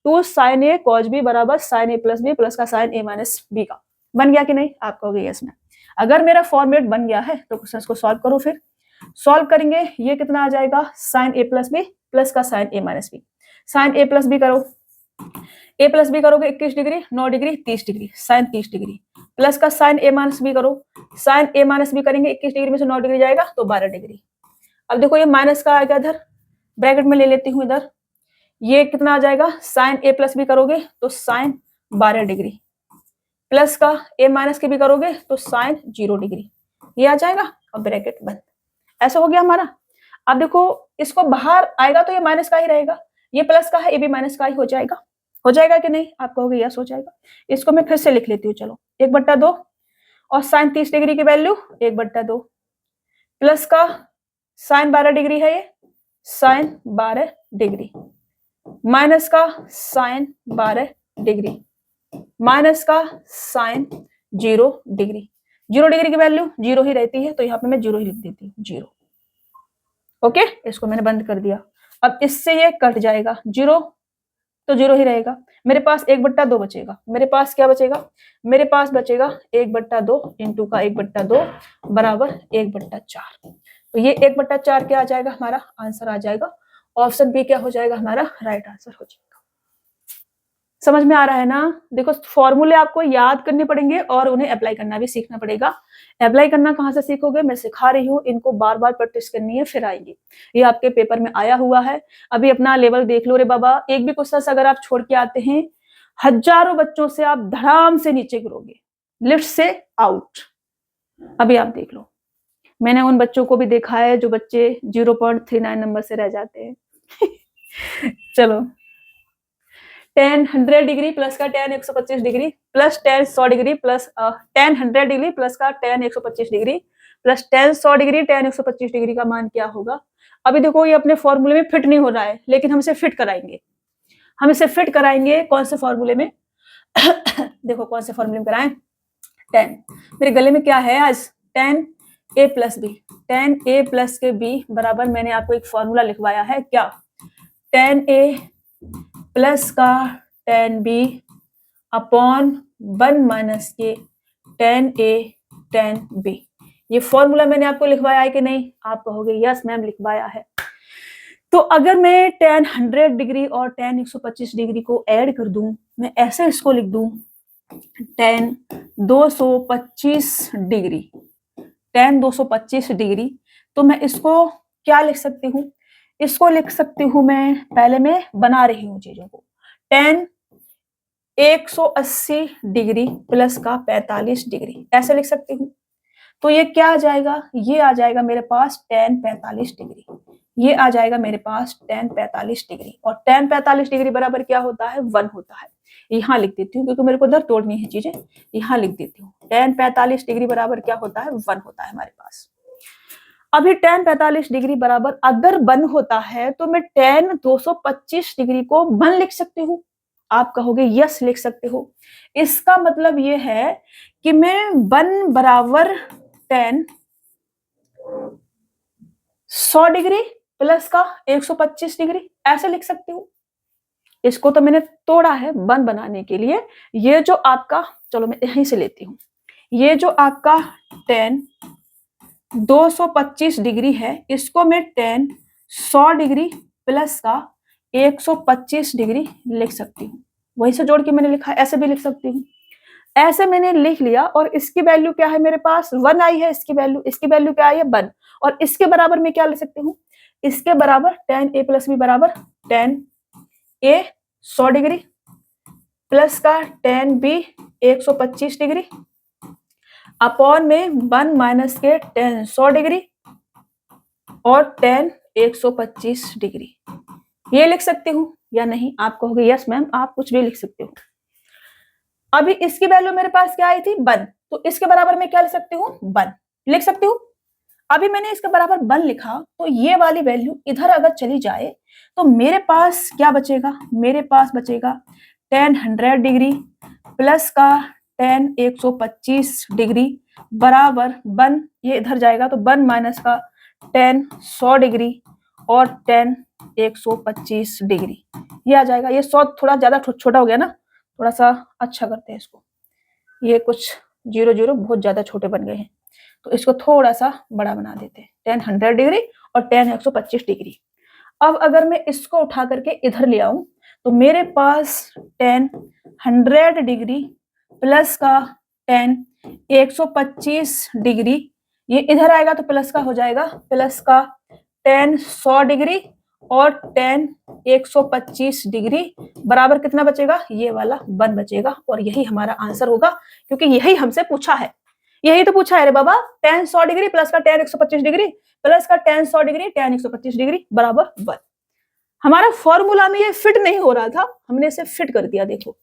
2 sin a cos b बराबर sin a plus b plus का sin a माइनस b का। बन गया कि नहीं? आप कहोगे यस मैम। अगर मेरा फॉर्मेट बन गया है तो क्वेश्चन को सॉल्व करो। फिर सॉल्व करेंगे, ये कितना आ जाएगा sin a plus b plus का sin a minus b। sin a plus b करो, a प्लस बी करोगे 21 degree 9 degree 30 degree sine 30 degree plus का साइन a माइनस बी करो, साइन a माइनस बी करेंगे 21 डिग्री में से 9 degree जाएगा तो 12 डिग्री। अब देखो ये माइनस का आएगा, इधर ब्रैकेट में ले लेती हूँ, इधर ये कितना आ जाएगा साइन a प्लस बी करोगे तो साइन 12 डिग्री प्लस का a माइनस के भी करोगे तो साइन 0 डिग्री, ये आ जाएगा और ब्रैकेट बंद। ऐसा हो गया हमारा। अब देखो इसको बाहर आएगा तो ये माइनस का ही रहेगा, ये प्लस का है ये भी माइनस का ही हो जाएगा। हो जाएगा कि नहीं? आप कहोगे यस हो जाएगा। इसको मैं फिर से लिख लेती हूँ, चलो 1/2 और साइन 30 डिग्री की वैल्यू 1/2 प्लस का साइन 12 डिग्री है, ये साइन 12 डिग्री माइनस का साइन 12 डिग्री माइनस का साइन 0 डिग्री। 0 डिग्री की वैल्यू 0 ही रहती है तो यहाँ पे मैं 0 ही लिख देती हूँ, 0। ओके, इसको मैंने बंद कर दिया। अब इससे ये कट जाएगा, 0 तो 0 ही रहेगा। मेरे पास 1/2 बचेगा। मेरे पास क्या बचेगा? मेरे पास बचेगा 1/2 इंटू का 1/2 बराबर 1/4। तो ये 1/4 क्या आ जाएगा? हमारा आंसर आ जाएगा। ऑप्शन बी क्या हो जाएगा? हमारा राइट आंसर हो जाएगा। समझ में आ रहा है ना? देखो फॉर्मूले आपको याद करने पड़ेंगे और उन्हें अप्लाई करना भी सीखना पड़ेगा। अप्लाई करना कहाँ से सीखोगे? मैं सिखा रही हूँ, इनको बार बार प्रैक्टिस करनी है फिर आएंगे। ये आपके पेपर में आया हुआ है, अभी अपना लेवल देख लो रे बाबा। एक भी क्वेश्चन अगर आप छोड़ के आते हैं, हजारों बच्चों से आप धड़ाम से नीचे गिरोगे, लिस्ट से आउट। अभी आप देख लो, मैंने उन बच्चों को भी देखा है जो बच्चे 0.39 नंबर से रह जाते हैं। चलो tan 100 डिग्री प्लस का tan 125 degree plus tan 100 degree plus tan 100 degree plus का tan 125 degree plus tan 100 degree tan 125 degree का मान क्या होगा? अभी देखो ये अपने फॉर्मूले में फिट नहीं हो रहा है, लेकिन हम इसे फिट कराएंगे। हम इसे फिट कराएंगे कौन से फॉर्मूले में? देखो कौन से फॉर्मूले में कराएं? tan, मेरे गले में क्या है आज? tan a plus B. tan a plus के b बराबर मैंने आपको एक फॉर्मूला लिखवाया है, क्या? tan a प्लस का tan b अपॉन 1 माइनस के tan a tan b। ये फॉर्मूला मैंने आपको लिखवाया है कि नहीं? आप कहोगे यस मैम लिखवाया है। तो अगर मैं tan 100 डिग्री और tan 125 डिग्री को ऐड कर दूं, मैं ऐसे इसको लिख दूं tan 225 डिग्री, tan 225 डिग्री, तो मैं इसको क्या लिख सकती हूँ? इसको लिख सकती हूँ मैं, पहले मैं बना रही हूँ चीजों को, tan 180 डिग्री प्लस का 45 डिग्री, ऐसे लिख सकती हूँ। तो ये क्या आ जाएगा? ये आ जाएगा मेरे पास tan 45 डिग्री, ये आ जाएगा मेरे पास tan 45 डिग्री, और tan 45 डिग्री बराबर क्या होता है? 1 होता है। यहाँ लिख देती हूँ क्योंकि मेरे को इधर तोड़नी है चीजें, यहाँ लिख देती हूँ। tan 45 डिग्री बराबर क्या होता है? 1 होता है हमारे पास। अभी tan 45 डिग्री बराबर अगर 1 होता है तो मैं tan 225 डिग्री को 1 लिख सकती हूँ। आप कहोगे यस लिख सकते हो। इसका मतलब ये है कि मैं 1 बराबर tan 100 डिग्री प्लस का 125 डिग्री ऐसे लिख सकती हूँ। इसको तो मैंने तोड़ा है 1 बनाने के लिए। ये जो आपका, चलो मैं यहीं से लेती हूँ, ये जो आपका tan 225 डिग्री है, इसको मैं tan 100 डिग्री प्लस का 125 डिग्री लिख सकती हूँ। वहीं से जोड़ के मैंने लिखा, ऐसे भी लिख सकती हूँ। ऐसे मैंने लिख लिया, और इसकी वैल्यू क्या है? मेरे पास 1 आई है, इसकी वैल्यू क्या आई है? 1। और इसके बराबर मैं क्या ले सकती हूँ? इसके बराबर tan a प्लस बी बराबर tan a 100 डिग्री प्लस का tan b 125 डिग्री अपॉन में 1 माइनस के tan 100 डिग्री और tan 125 डिग्री, ये लिख सकती हूँ। या नहीं? आप कहोगे यस मैम, आप कुछ भी लिख सकते हो। अभी इसकी वैल्यू मेरे पास क्या आई थी? 1, तो इसके बराबर मैं क्या लिख सकती हूँ? 1 लिख सकती हूँ। अभी मैंने इसके बराबर 1 लिखा, तो ये वाली वैल्यू इधर अगर चली जाए तो मेरे पास क्या बचेगा? मेरे पास बचेगा tan 100 डिग्री प्लस का tan 125 डिग्री बराबर 1, ये इधर जाएगा तो 1 माइनस का tan 100 डिग्री और tan 125 डिग्री, ये आ जाएगा। ये 100 थोड़ा ज्यादा छोटा हो गया ना, थोड़ा सा अच्छा करते हैं इसको। ये कुछ 0 बहुत ज्यादा छोटे बन गए हैं, तो इसको थोड़ा सा बड़ा बना देते हैं। tan 100 डिग्री और tan 125 डिग्री। अब अगर मैं इसको उठा करके इधर ले आऊं तो मेरे पास tan 100 डिग्री प्लस का tan 125 डिग्री, ये इधर आएगा तो प्लस का हो जाएगा, प्लस का tan 100 डिग्री और tan 125 डिग्री बराबर कितना बचेगा? ये वाला 1 बचेगा, और यही हमारा आंसर होगा, क्योंकि यही हमसे पूछा है। यही तो पूछा है रे बाबा, tan 100 डिग्री प्लस का tan 125 डिग्री प्लस का tan 100 डिग्री tan 125 डिग्री बराबर 1। हमारा फॉर्मूला में ये फिट नहीं हो रहा था, हमने इसे फिट कर दिया। देखो,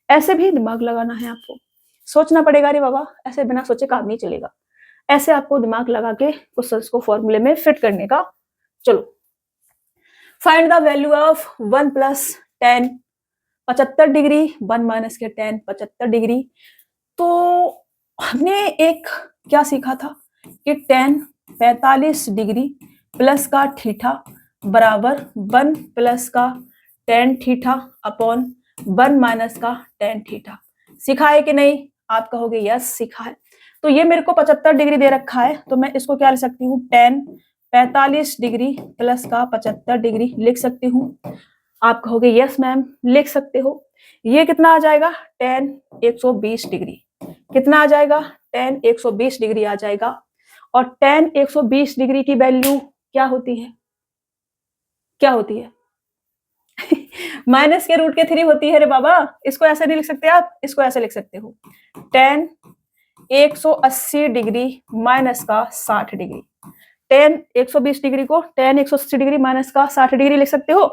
ऐसे भी दिमाग लगाना है आपको, सोचना पड़ेगा रे बाबा, ऐसे बिना सोचे काम नहीं चलेगा। ऐसे आपको दिमाग लगा के क्वेश्चंस को फॉर्मूले में फिट करने का। चलो, find the value of 1 plus tan 75 degree 1 minus के tan 75 डिग्री। तो हमने एक क्या सीखा था कि tan 45 डिग्री प्लस का थीटा बराबर 1 प्लस का tan थीटा अपॉन 1 माइनस का tan थीटा। सीखा है कि नहीं? आप कहोगे यस सीखा है। तो ये मेरे को 75 डिग्री दे रखा है, तो मैं इसको क्या लिख सकती हूँ? tan 45 डिग्री प्लस का 75 डिग्री लिख सकती हूँ। आप कहोगे यस मैम लिख सकते हो। ये कितना आ जाएगा? tan 120 degree. कितना आ जाएगा? tan 120 डिग्री आ जाएगा। और tan 120 डिग्री की वैल्यू क्या होती है? क्या होती है? माइनस के रूट के 3 होती है रे बाबा। इसको ऐसे नहीं लिख सकते आप, इसको ऐसे लिख सकते हो, tan 180 डिग्री माइनस का 60 डिग्री। tan 120 डिग्री को tan 180 डिग्री माइनस का 60 डिग्री लिख सकते हो।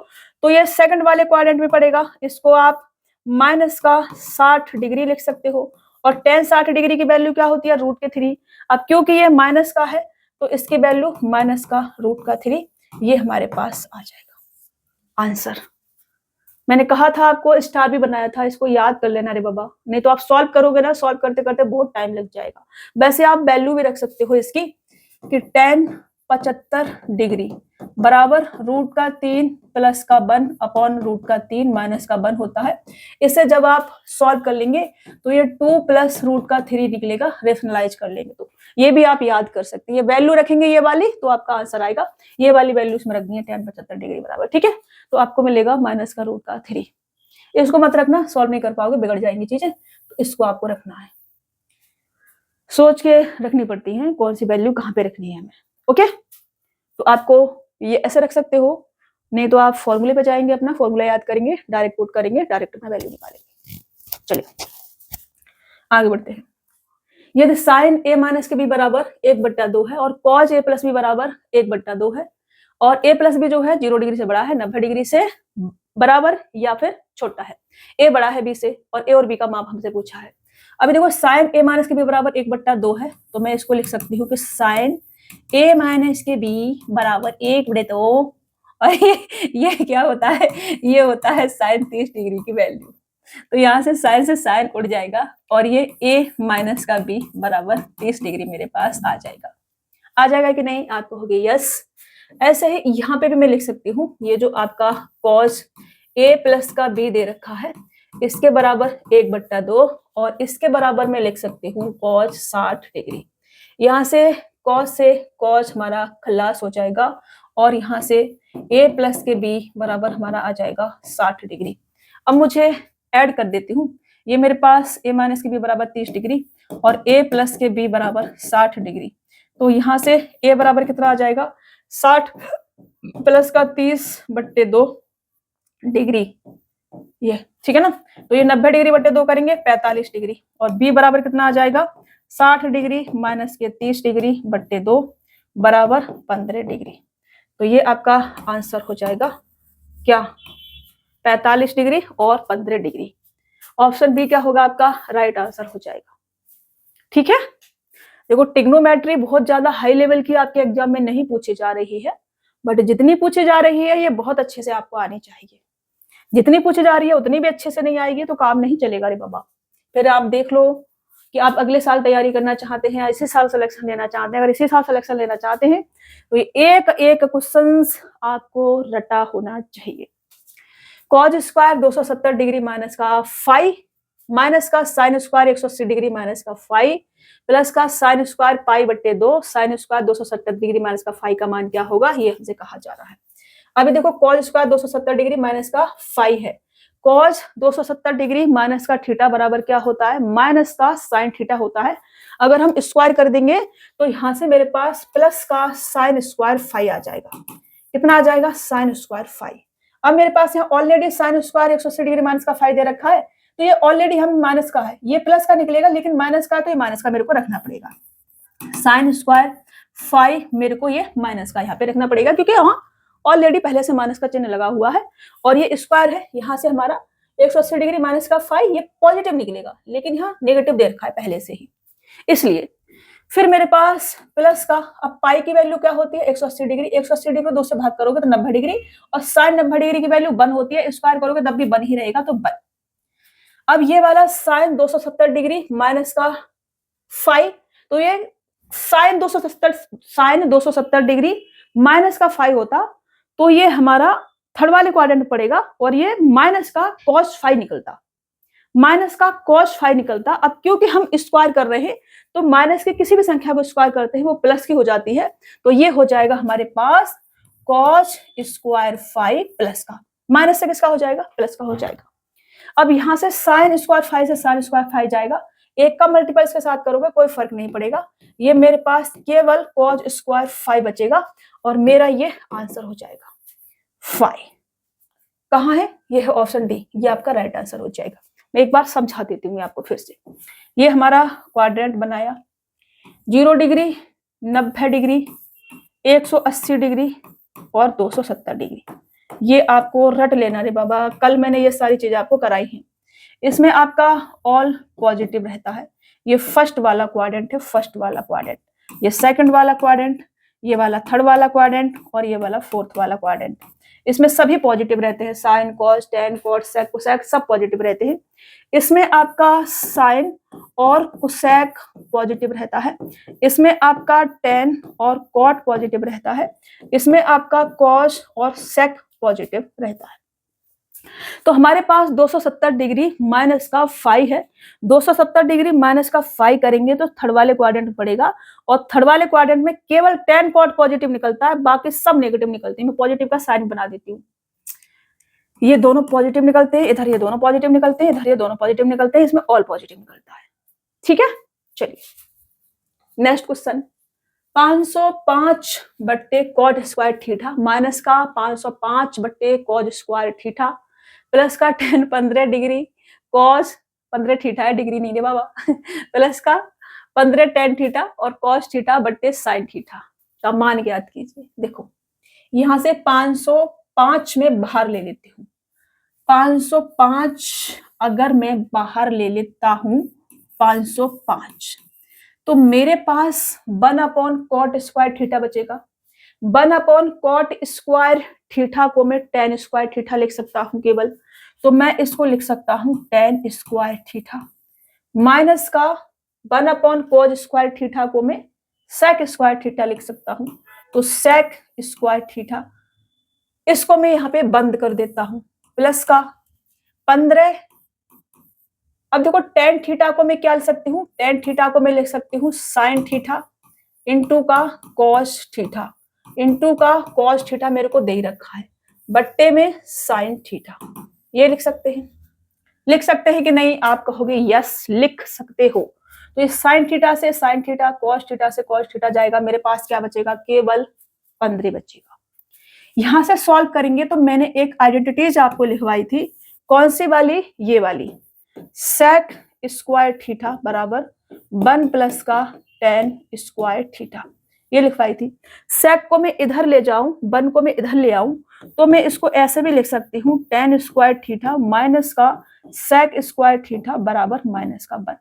तो ये सेकंड वाले क्वाड्रेंट में पड़ेगा, इसको आप माइनस का 60 डिग्री लिख सकते हो। और tan 60 डिग्री की वैल्यू क्या होती है? रूट के 3। अब क्योंकि ये माइनस का है तो इसकी वैल्यू माइनस का रूट का 3, ये हमारे पास आ जाएगा आंसर। मैंने कहा था आपको, स्टार भी बनाया था, इसको याद कर लेना रे बाबा, नहीं तो आप सॉल्व करोगे ना, सॉल्व करते करते बहुत टाइम लग जाएगा। वैसे आप वैल्यू भी रख सकते हो इसकी कि tan 75 डिग्री बराबर रूट का 3 प्लस का 1 अपॉन रूट का 3 माइनस का 1 होता है। इसे जब आप सॉल्व कर लेंगे तो ये 2 प्लस रूट का 3 निकलेगा, रेशनलाइज कर लेंगे तो ये भी आप याद कर सकते हैं। ये वैल्यू रखेंगे ये वाली तो आपका आंसर आएगा। ये वाली वैल्यू इसमें रखनी है tan 75 डिग्री बराबर, ठीक है। तो आपको मिलेगा माइनस का रूट का 3। इसको मत रखना, सॉल्व नहीं कर पाओगे, बिगड़ जाएंगी चीजें, तो इसको आपको रखना है। सोच के रखनी पड़ती है कौन सी वैल्यू कहाँ पे रखनी है हमें, ओके। तो आपको ये ऐसे रख सकते हो, नहीं तो आप फॉर्मूले पे जाएंगे, अपना फॉर्मूला याद करेंगे, डायरेक्ट पुट करेंगे, डायरेक्ट अपना वैल्यू निकालेंगे। चलिए आगे बढ़ते हैं। यदि साइन a माइनस के b बराबर 1/2 है और कॉज a प्लस b बराबर 1/2 है और a प्लस b जो है 0 डिग्री से बड़ा है, 90 डिग्री से बराबर या फिर छोटा है, a बड़ा है b से और a और b का माप हमसे पूछा है। अभी देखो साइन a माइनस के b बराबर 1/2 है, तो मैं इसको लिख सकती हूँ कि साइन a माइनस के b बराबर 1/2, और ये क्या होता है? ये होता है साइन 30 डिग्री की वैल्यू। तो यहाँ से साइन उड़ जाएगा और ये a माइनस का b बराबर 30 डिग्री मेरे पास आ जाएगा। आ जाएगा कि नहीं? आप कहोगे यस। ऐसे ही यहाँ पे भी मैं लिख सकती हूँ, ये जो आपका cos a प्लस का b दे रखा है, इसके बराबर 1/2 और इसके बराबर मैं लिख सकती हूँ cos 60 डिग्री। यहाँ से cos हमारा खलास हो जाएगा और यहाँ से a प्लस के b बराबर हमारा आ जाएगा 60 डिग्री। अब मुझे ऐड कर देती हूँ, ये मेरे पास a माइनस के b बराबर 30 डिग्री और a प्लस के b बराबर 60 डिग्री। तो यहाँ से a बराबर कितना आ जाएगा? 60 प्लस का 30/2 डिग्री, ये ठीक है ना। तो ये 90 डिग्री बटे 2 करेंगे 45 डिग्री और b बराबर कितना आ जाएगा? 60 डिग्री माइनस के 30 डिग्री बटे 2 बराबर 15 डिग्री। तो ये आपका आंसर हो जाएगा क्या? 45 डिग्री और 15 डिग्री। ऑप्शन बी क्या होगा आपका राइट आंसर हो जाएगा। ठीक है, देखो ट्रिग्नोमेट्री बहुत ज्यादा हाई लेवल की आपके एग्जाम में नहीं पूछी जा रही है, बट जितनी पूछी जा रही है ये बहुत अच्छे से आपको आनी चाहिए। जितनी पूछी जा रही है उतनी भी अच्छे से नहीं आएगी तो काम नहीं चलेगा रे बाबा। फिर आप देख लो कि आप अगले साल तैयारी करना चाहते हैं, इसी साल सिलेक्शन लेना चाहते हैं, अगर इसी साल सिलेक्शन लेना चाहते हैं तो ये एक एक क्वेश्चन आपको रटा होना चाहिए। कॉज स्क्वायर 270 डिग्री माइनस का फाई, माइनस का साइन स्क्वायर 180 डिग्री माइनस का फाई, प्लस का साइन स्क्वायर पाई बट्टे 2, साइन स्क्वायर 270 डिग्री माइनस का फाई का मान क्या होगा, ये हमसे कहा जा रहा है। अभी देखो कॉज स्क्वायर 270 डिग्री माइनस का फाई है, कॉज 270 डिग्री माइनस का थीटा बराबर क्या होता है, माइनस का साइन थीटा होता है। अगर हम स्क्वायर कर देंगे तो यहां से मेरे पास प्लस का साइन स्क्वायर फाई आ जाएगा। कितना आ जाएगा, साइन स्क्वायर फाई। अब मेरे पास यहाँ already sine square 180 degree minus का फाई दे रखा है, तो ये ऑलरेडी हम माइनस का है, ये प्लस का निकलेगा, लेकिन माइनस का तो ये माइनस का मेरे को रखना पड़ेगा। साइन स्क्वायर फाई मेरे को ये माइनस का यहाँ पे रखना पड़ेगा, क्योंकि यहाँ ऑलरेडी पहले से माइनस का चिन्ह लगा हुआ है और ये स्क्वायर है, यहाँ से हमारा 180 डिग्री माइनस का फाई ये पॉजिटिव निकलेगा, लेकिन यहाँ नेगेटिव दे रखा है पहले से ही, इसलिए फिर मेरे पास प्लस का, अब पाई की वैल्यू क्या होती है 180 डिग्री, 180 डिग्री को 2 से भाग करोगे तो 90 डिग्री, और साइन 90 डिग्री की वैल्यू 1 होती है, स्क्वायर करोगे तब भी 1 ही रहेगा, तो 1। अब ये वाला साइन 270 डिग्री माइनस का फाई, तो ये साइन 270 डिग्री माइनस का फाई होता तो ये हमारा थर्ड वाले क्वाड्रेंट पड़ेगा, और ये माइनस का कॉस फाई निकलता, माइनस का कॉस फाई निकलता। अब क्योंकि हम स्क्वायर कर रहे हैं तो माइनस की किसी भी संख्या को स्क्वायर करते हैं वो प्लस की हो जाती है, तो ये हो जाएगा हमारे पास कॉस स्क्वायर फाई प्लस का, माइनस से किसका हो जाएगा, प्लस का हो जाएगा। अब यहां से साइन स्क्वायर फाई से साइन स्क्वायर फाई जाएगा, एक का मल्टीपल इसके साथ करोगे कोई फर्क नहीं पड़ेगा, ये मेरे पास केवल कॉस स्क्वायर फाई बचेगा और मेरा ये आंसर हो जाएगा फाई। कहाँ है, ये है ऑप्शन डी, ये आपका राइट आंसर हो जाएगा। मैं एक बार समझा देती हूँ आपको फिर से। ये हमारा क्वाड्रेंट बनाया, 0 डिग्री, 90 डिग्री, 180 डिग्री और 270 डिग्री, ये आपको रट लेना रे बाबा, कल मैंने ये सारी चीजें आपको कराई हैं। इसमें आपका ऑल पॉजिटिव रहता है, ये फर्स्ट वाला क्वाड्रेंट है, फर्स्ट वाला क्वाड्रेंट, ये सेकंड वाला क्वाड्रेंट, ये वाला थर्ड वाला क्वाड्रेंट और ये वाला फोर्थ वाला क्वाड्रेंट, इसमें सभी पॉजिटिव रहते हैं, sine cos tan cot sec cosec सब पॉजिटिव रहते हैं। इसमें आपका साइन और कोसेक पॉजिटिव रहता है, इसमें आपका टेन और कॉट पॉजिटिव रहता है, इसमें आपका कॉस और सेक पॉजिटिव रहता है। तो हमारे पास 270 डिग्री माइनस का फाई है, 270 डिग्री माइनस का फाई करेंगे तो थर्ड वाले क्वाड्रेंट पड़ेगा, और थर्ड वाले क्वाड्रेंट में केवल टेन कॉट पॉजिटिव निकलता है, बाकी सब नेगेटिव निकलते हैं। मैं पॉजिटिव का साइन बना देती हूँ, ये दोनों पॉजिटिव निकलते हैं, इधर ये दोनों पॉजिटिव निकलते हैं, इधर ये दोनों पॉजिटिव निकलते हैं, इसमें ऑल पॉजिटिव निकलता है। ठीक है, चलिए नेक्स्ट क्वेश्चन, 505 बट्टे कॉट स्क्वायर थीटा माइनस का 505 बट्टे कॉज स्क्वायर थीटा प्लस का टेन 15 डिग्री कॉस 15 थीटा है, डिग्री नहीं है बाबा प्लस का 15 टेन थीटा और कॉस थीटा बट्टे साइन थीटा का मान ज्ञात कीजिए। देखो यहां से 505 में बाहर ले लेती हूँ, 505 अगर मैं बाहर ले लेता हूं 505, तो मेरे पास 1 अपॉन कॉट स्क्वायर थीटा बचेगा। 1 अपॉन कॉट स्क्वायर थीटा को मैं टेन स्क्वायर थीटा लिख सकता हूं केवल, तो मैं इसको लिख सकता हूं टेन स्क्वायर थीटा, माइनस का 1 अपॉन कोज स्क्वायर थीटा को मैं सेक स्क्वायर थीटा लिख सकता हूं, तो सेक स्क्वायर थीटा, इसको मैं यहां पे बंद कर देता हूं, प्लस का 15। अब देखो टेन थीटा को मैं क्या लिख सकती हूँ, टेन थीटा को मैं लिख सकती हूँ साइन थीटा इंटू का कॉस थीटा, इंटू का कॉस थीटा मेरे को दे ही रखा है, बट्टे में साइन थीटा, ये लिख सकते हैं। लिख सकते हैं कि नहीं, आप कहोगे यस लिख सकते हो। तो ये साइन थीटा से साइन थीटा, कॉस थीटा से कॉस थीटा जाएगा, मेरे पास क्या बचेगा, केवल 15 बचेगा। यहां से सॉल्व करेंगे तो मैंने एक आइडेंटिटीज आपको लिखवाई थी, कौन सी वाली, ये वाली, सेक स्क्वायर थीटा बराबर 1 प्लस का टेन स्क्वायर थीटा, ये लिखवाई थी। सेक को मैं इधर ले जाऊं, बन को मैं इधर ले आऊं, तो मैं इसको ऐसे भी लिख सकती हूँ tan स्क्वायर थीटा माइनस का सेक स्क्वायर थीटा बराबर माइनस का बन,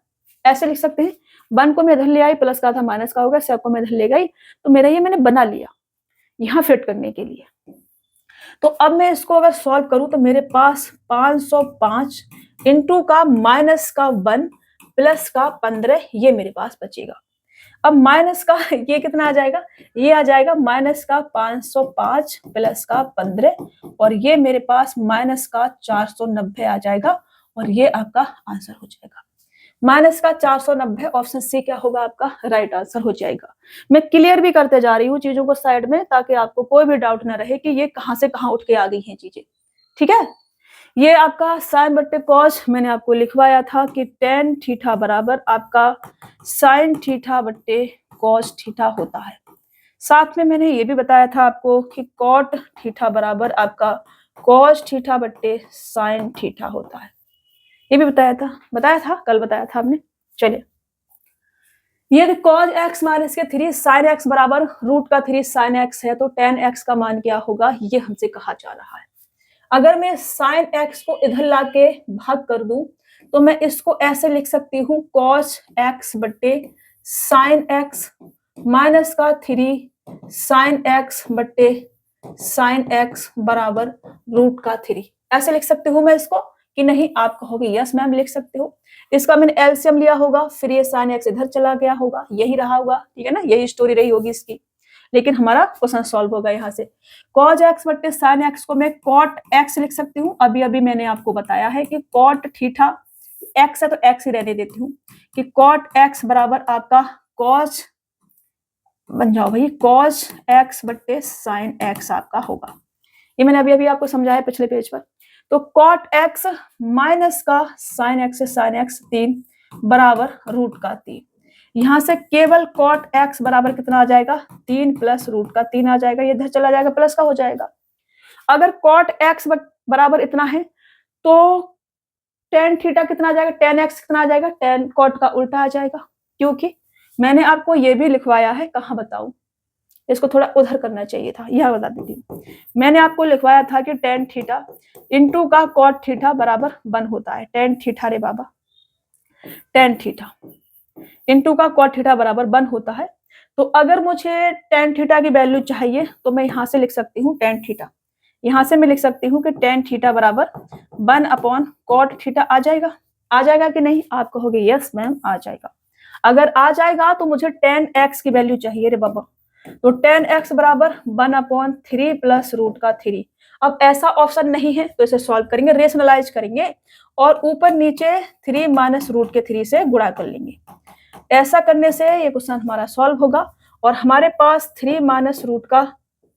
ऐसे लिख सकते हैं। बन को मैं इधर ले आई, प्लस का था माइनस का हो गया, सेक को मैं इधर ले गई, तो मेरा ये मैंने बना लिया यहाँ फिट करने के लिए। तो अब मैं इसको अगर सॉल्व करूं तो मेरे पास 505 इंटू का माइनस का 1 प्लस का 15 ये मेरे पास बचेगा। अब माइनस का ये कितना आ जाएगा, ये आ जाएगा माइनस का 505 प्लस का 15 और ये मेरे पास माइनस का 490 आ जाएगा और ये आपका आंसर हो जाएगा। माइनस का 490 ऑप्शन सी क्या होगा आपका राइट आंसर हो जाएगा। मैं क्लियर भी करते जा रही हूँ चीजों को साइड में, ताकि आपको कोई भी डाउट ना रहे कि ये कहां से कहां उठ के आ गई हैं चीजें। ठीक है, ये आपका साइन बट्टे कॉस मैंने आपको लिखवाया था कि tan थीटा बराबर आपका साइन थीटा बट्टे कॉस थीटा होता है। साथ में मैंने ये भी बताया था आपको कि कॉट थीटा बराबर आपका कॉस थीटा बट्टे साइन थीटा होता है। ये भी बताया था कल बताया था आपने। चलिए, ये cos x माइनस के 3 sin x बराबर रूट का 3 sin x है, तो tan x का मान क्या होगा ये हमसे कहा जा रहा है। अगर मैं sin x को इधर लाके भाग कर दूं तो मैं इसको ऐसे लिख सकती हूँ cos x बट्टे sin x माइनस का 3 sin x बट्टे sin x बराबर रूट का 3। ऐसे लिख सकती हूँ मैं इसको कि नहीं? आप कहोगे यस मैम लिख सकते हो। इसका मैंने एलसीएम लिया होगा, फिर ये साइन एक्स इधर चला गया होगा, यही रहा होगा। ठीक है ना, यही स्टोरी रही होगी इसकी। लेकिन हमारा क्वेश्चन सॉल्व होगा यहाँ से। कॉज एक्स बट्टे साइन एक्स को मैं कॉट एक्स लिख सकती हूँ। अभी अभी मैंने आपको बताया है कि कॉट थीटा एक्स है तो एक्स ही रहने देती हूँ कि कॉट एक्स बराबर आपका कॉज बन जाओ भाई कॉज एक्स बट्टे साइन एक्स आपका होगा। ये मैंने अभी अभी आपको समझाया पिछले पेज पर। तो कॉट एक्स माइनस का साइन एक्स से साइन एक्स 3 बराबर रूट का 3। यहां से केवल कॉट एक्स बराबर कितना आ जाएगा 3 प्लस रूट का 3 आ जाएगा, ये इधर चला जाएगा प्लस का हो जाएगा। अगर कॉट एक्स बराबर इतना है तो टेन थीटा कितना आ जाएगा, टेन एक्स कितना आ जाएगा, टेन कॉट का उल्टा आ जाएगा। क्योंकि मैंने आपको ये भी लिखवाया है, कहाँ बताऊं, इसको थोड़ा उधर करना चाहिए था, यह बता देती हूँ। मैंने आपको लिखवाया था कि टेन थीटा इंटू का कॉट थीटा बराबर 1 होता है। टेन थीटा रे बाबा, टेन थीटा इंटू का कॉट थीटा बराबर 1 होता है। तो अगर मुझे टेन थीटा की वैल्यू चाहिए तो मैं यहाँ से लिख सकती हूँ टेन थीटा, यहाँ से मैं लिख सकती हूँ कि टेन थीटा बराबर 1 अपॉन कॉट थीटा आ जाएगा कि नहीं? आप कहोगे यस मैम आ जाएगा। अगर आ जाएगा तो मुझे टेन एक्स की वैल्यू चाहिए रे बाबा, तो टेन एक्स बराबर 1/3 प्लस रूट का 3। अब ऐसा ऑप्शन नहीं है तो इसे सॉल्व करेंगे, रेशनलाइज करेंगे और ऊपर नीचे 3 माइनस रूट के 3 से गुणा कर लेंगे। ऐसा करने से ये क्वेश्चन हमारा सॉल्व होगा और हमारे पास 3 माइनस रूट का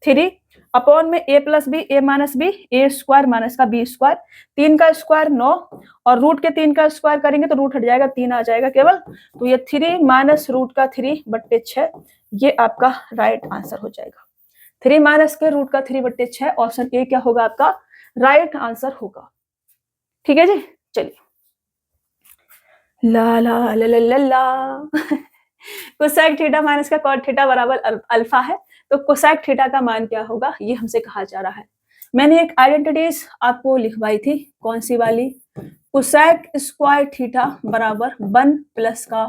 3 अपॉन में a plus B A minus B A square minus का बी स्क्वायर, 3 का स्क्वायर 9 और रूट के 3 का स्क्वायर करेंगे तो रूट हट जाएगा, 3 आ जाएगा केवल। तो ये 3 माइनस रूट का 3 बट्टे 6 ये आपका राइट आंसर हो जाएगा। 3 माइनस के रूट का 3 बट्टे 6 ऑप्शन ए क्या होगा आपका राइट आंसर होगा। ठीक है जी, चलिए ला ला ला ला ला ला कोसेक थीटा माइनस का कॉट थीटा बराबर अल्फा है, तो कोसेक थीटा का मान क्या होगा ये हमसे कहा जा रहा है। मैंने एक आइडेंटिटीज आपको लिखवाई थी, कौन सी वाली, कोसेक स्क्वायर थीटा बराबर 1 प्लस का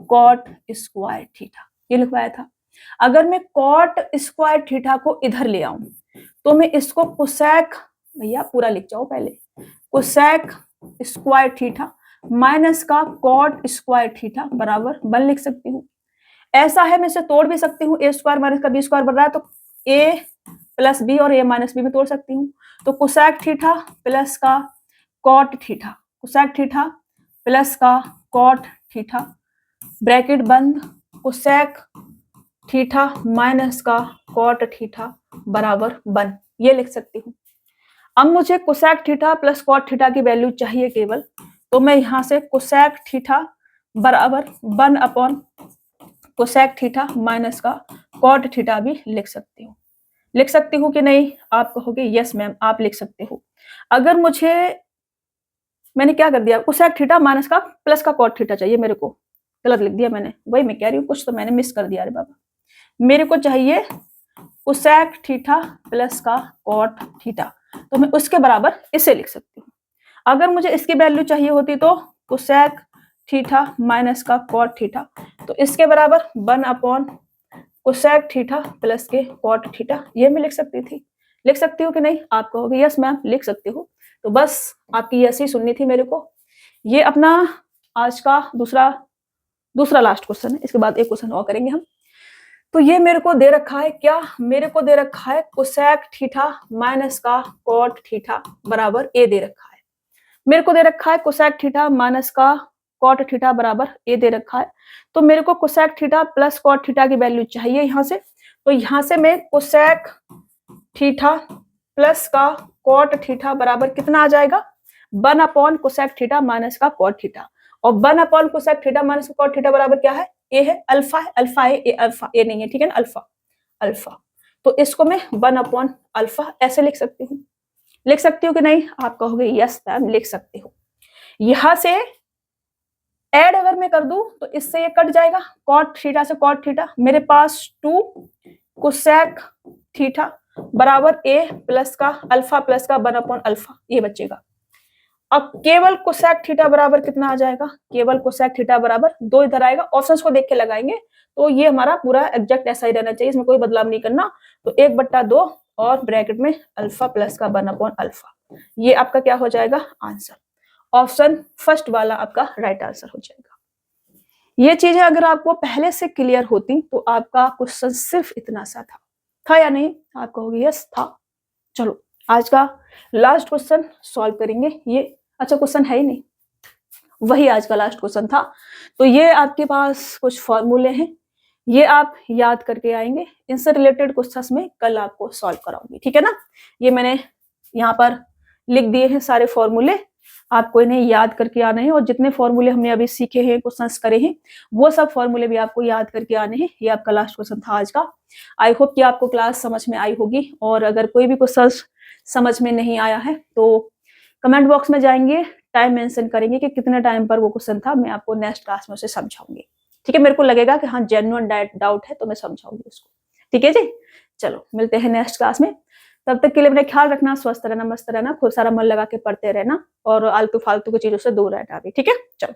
कॉट स्क्वायर थीटा, ये लिखवाया था। अगर मैं कॉट स्क्वायर थीटा को इधर ले आऊं तो मैं इसको कोसेक, भैया पूरा लिख जाओ पहले, कोसेक स्क्वायर थीटा माइनस का कॉट स्क्वायर थीटा बराबर 1 लिख सकती हूँ। ऐसा है मैं इसे तोड़ भी सकती हूँ, ए स्क्वायर माइनस का बी स्क्वायर बन रहा है तो ए प्लस बी और ए माइनस बी में तोड़ सकती हूँ। तो कोसेक थीटा प्लस का cot theta, cosec theta plus का कॉट थीटा ब्रैकेट बंद, कोसेक थीटा माइनस का कॉट थीटा बराबर 1 ये लिख सकती हूँ। अब मुझे cosec theta plus cot theta की वैल्यू चाहिए केवल, तो मैं यहाँ से कोसेक थीटा बराबर 1 अपॉन कोसेक थीटा माइनस का कॉट थीटा भी लिख सकती हूँ कि नहीं? आप कहोगे यस मैम आप लिख सकते हो। अगर मुझे, मैंने क्या कर दिया, कोसेक थीटा माइनस का प्लस का कॉट थीटा चाहिए, मेरे को गलत लिख दिया मैंने, वही मैं कह रही हूँ कुछ तो मैंने मिस कर दिया रे बाबा। मेरे को चाहिए कोसेक थीटा प्लस का कॉट थीटा, तो मैं उसके बराबर इसे लिख सकती हूँ। अगर मुझे इसकी वैल्यू चाहिए होती तो कोसेक थीटा माइनस का कॉट थीटा, तो इसके बराबर 1 कोसेक थीटा प्लस के कॉट थीटा, ये मैं लिख सकती थी। लिख सकती हूँ कि नहीं? आप कहोगे यस मैम लिख सकती हूँ। तो बस आपकी यस ही सुननी थी मेरे को। ये अपना आज का दूसरा लास्ट क्वेश्चन है, इसके बाद एक क्वेश्चन और करेंगे हम। तो ये मेरे को दे रखा है क्या? मेरे को दे रखा है कोसेक थीटा माइनस का कॉट थीटा बराबर ए दे रखा है। मेरे को दे रखा है कोसेक थीटा माइनस का कॉट थीटा बराबर ए दे रखा है। तो मेरे को cosec theta plus cot theta की वैल्यू चाहिए यहाँ से। तो यहाँ से मैं कोसेक थीटा प्लस का कॉट थीटा बराबर कितना आ जाएगा? 1 कोसेक थीटा माइनस का कॉट थीटा। और 1 कोसेक थीटा माइनस का कॉट थीटा बराबर क्या है? ए है, अल्फा है, अल्फा है, ए अल्फा, ए नहीं है, ठीक है ना, अल्फा अल्फा। तो इसको मैं 1 अल्फा ऐसे लिख सकती हूँ। लिख सकती हूँ कि नहीं? आप कहोगे यस मैम लिख सकती हूँ। यहां से ऐड अगर मैं कर दूं तो इससे ये कट जाएगा, कॉट थीटा से कॉट थीटा, मेरे पास 2 कोसेक थीटा बराबर ए प्लस का अल्फा प्लस का 1 अल्फा, ये बचेगा। अब केवल कोसेक थीटा बराबर कितना आ जाएगा? केवल कोसेक थीटा बराबर 2 इधर आएगा, ऑप्शंस को देख के लगाएंगे। तो ये हमारा पूरा एग्जैक्ट ऐसा ही रहना चाहिए, इसमें कोई बदलाव नहीं करना। तो 1/2 और ब्रैकेट में अल्फा प्लस का 1 अल्फा, ये आपका क्या हो जाएगा? आंसर। ऑप्शन फर्स्ट वाला आपका राइट आंसर हो जाएगा। ये चीजें अगर आपको पहले से क्लियर होती तो आपका क्वेश्चन सिर्फ इतना सा था या नहीं? आप कहोगे यस था। चलो आज का लास्ट क्वेश्चन सॉल्व करेंगे। ये अच्छा क्वेश्चन है ही नहीं, वही आज का लास्ट क्वेश्चन था। तो ये आपके पास कुछ फॉर्मूले हैं, ये आप याद करके आएंगे। इनसे रिलेटेड क्वेश्चंस में कल आपको सॉल्व कराऊंगी, ठीक है ना। ये मैंने यहाँ पर लिख दिए हैं सारे फॉर्मूले, आपको इन्हें याद करके आने हैं। और जितने फॉर्मूले हमने अभी सीखे हैं, क्वेश्चंस करे हैं, वो सब फॉर्मूले भी आपको याद करके आने हैं। ये आपका लास्ट क्वेश्चन था आज का। आई होप कि आपको क्लास समझ में आई होगी। और अगर कोई भी क्वेश्चन समझ में नहीं आया है तो कमेंट बॉक्स में जाएंगे, टाइम मेंशन करेंगे कि कितने टाइम पर वो क्वेश्चन था, मैं आपको नेक्स्ट क्लास में उसे समझाऊंगी, ठीक है। मेरे को लगेगा कि हाँ जेन्युइन डाउट है तो मैं समझाऊंगी उसको, ठीक है जी। चलो मिलते हैं नेक्स्ट क्लास में, तब तक के लिए अपना ख्याल रखना, स्वस्थ रहना, मस्त रहना, खूब सारा मन लगा के पढ़ते रहना और आलतू फालतू की चीजों से दूर रहना भी, ठीक है। चलो।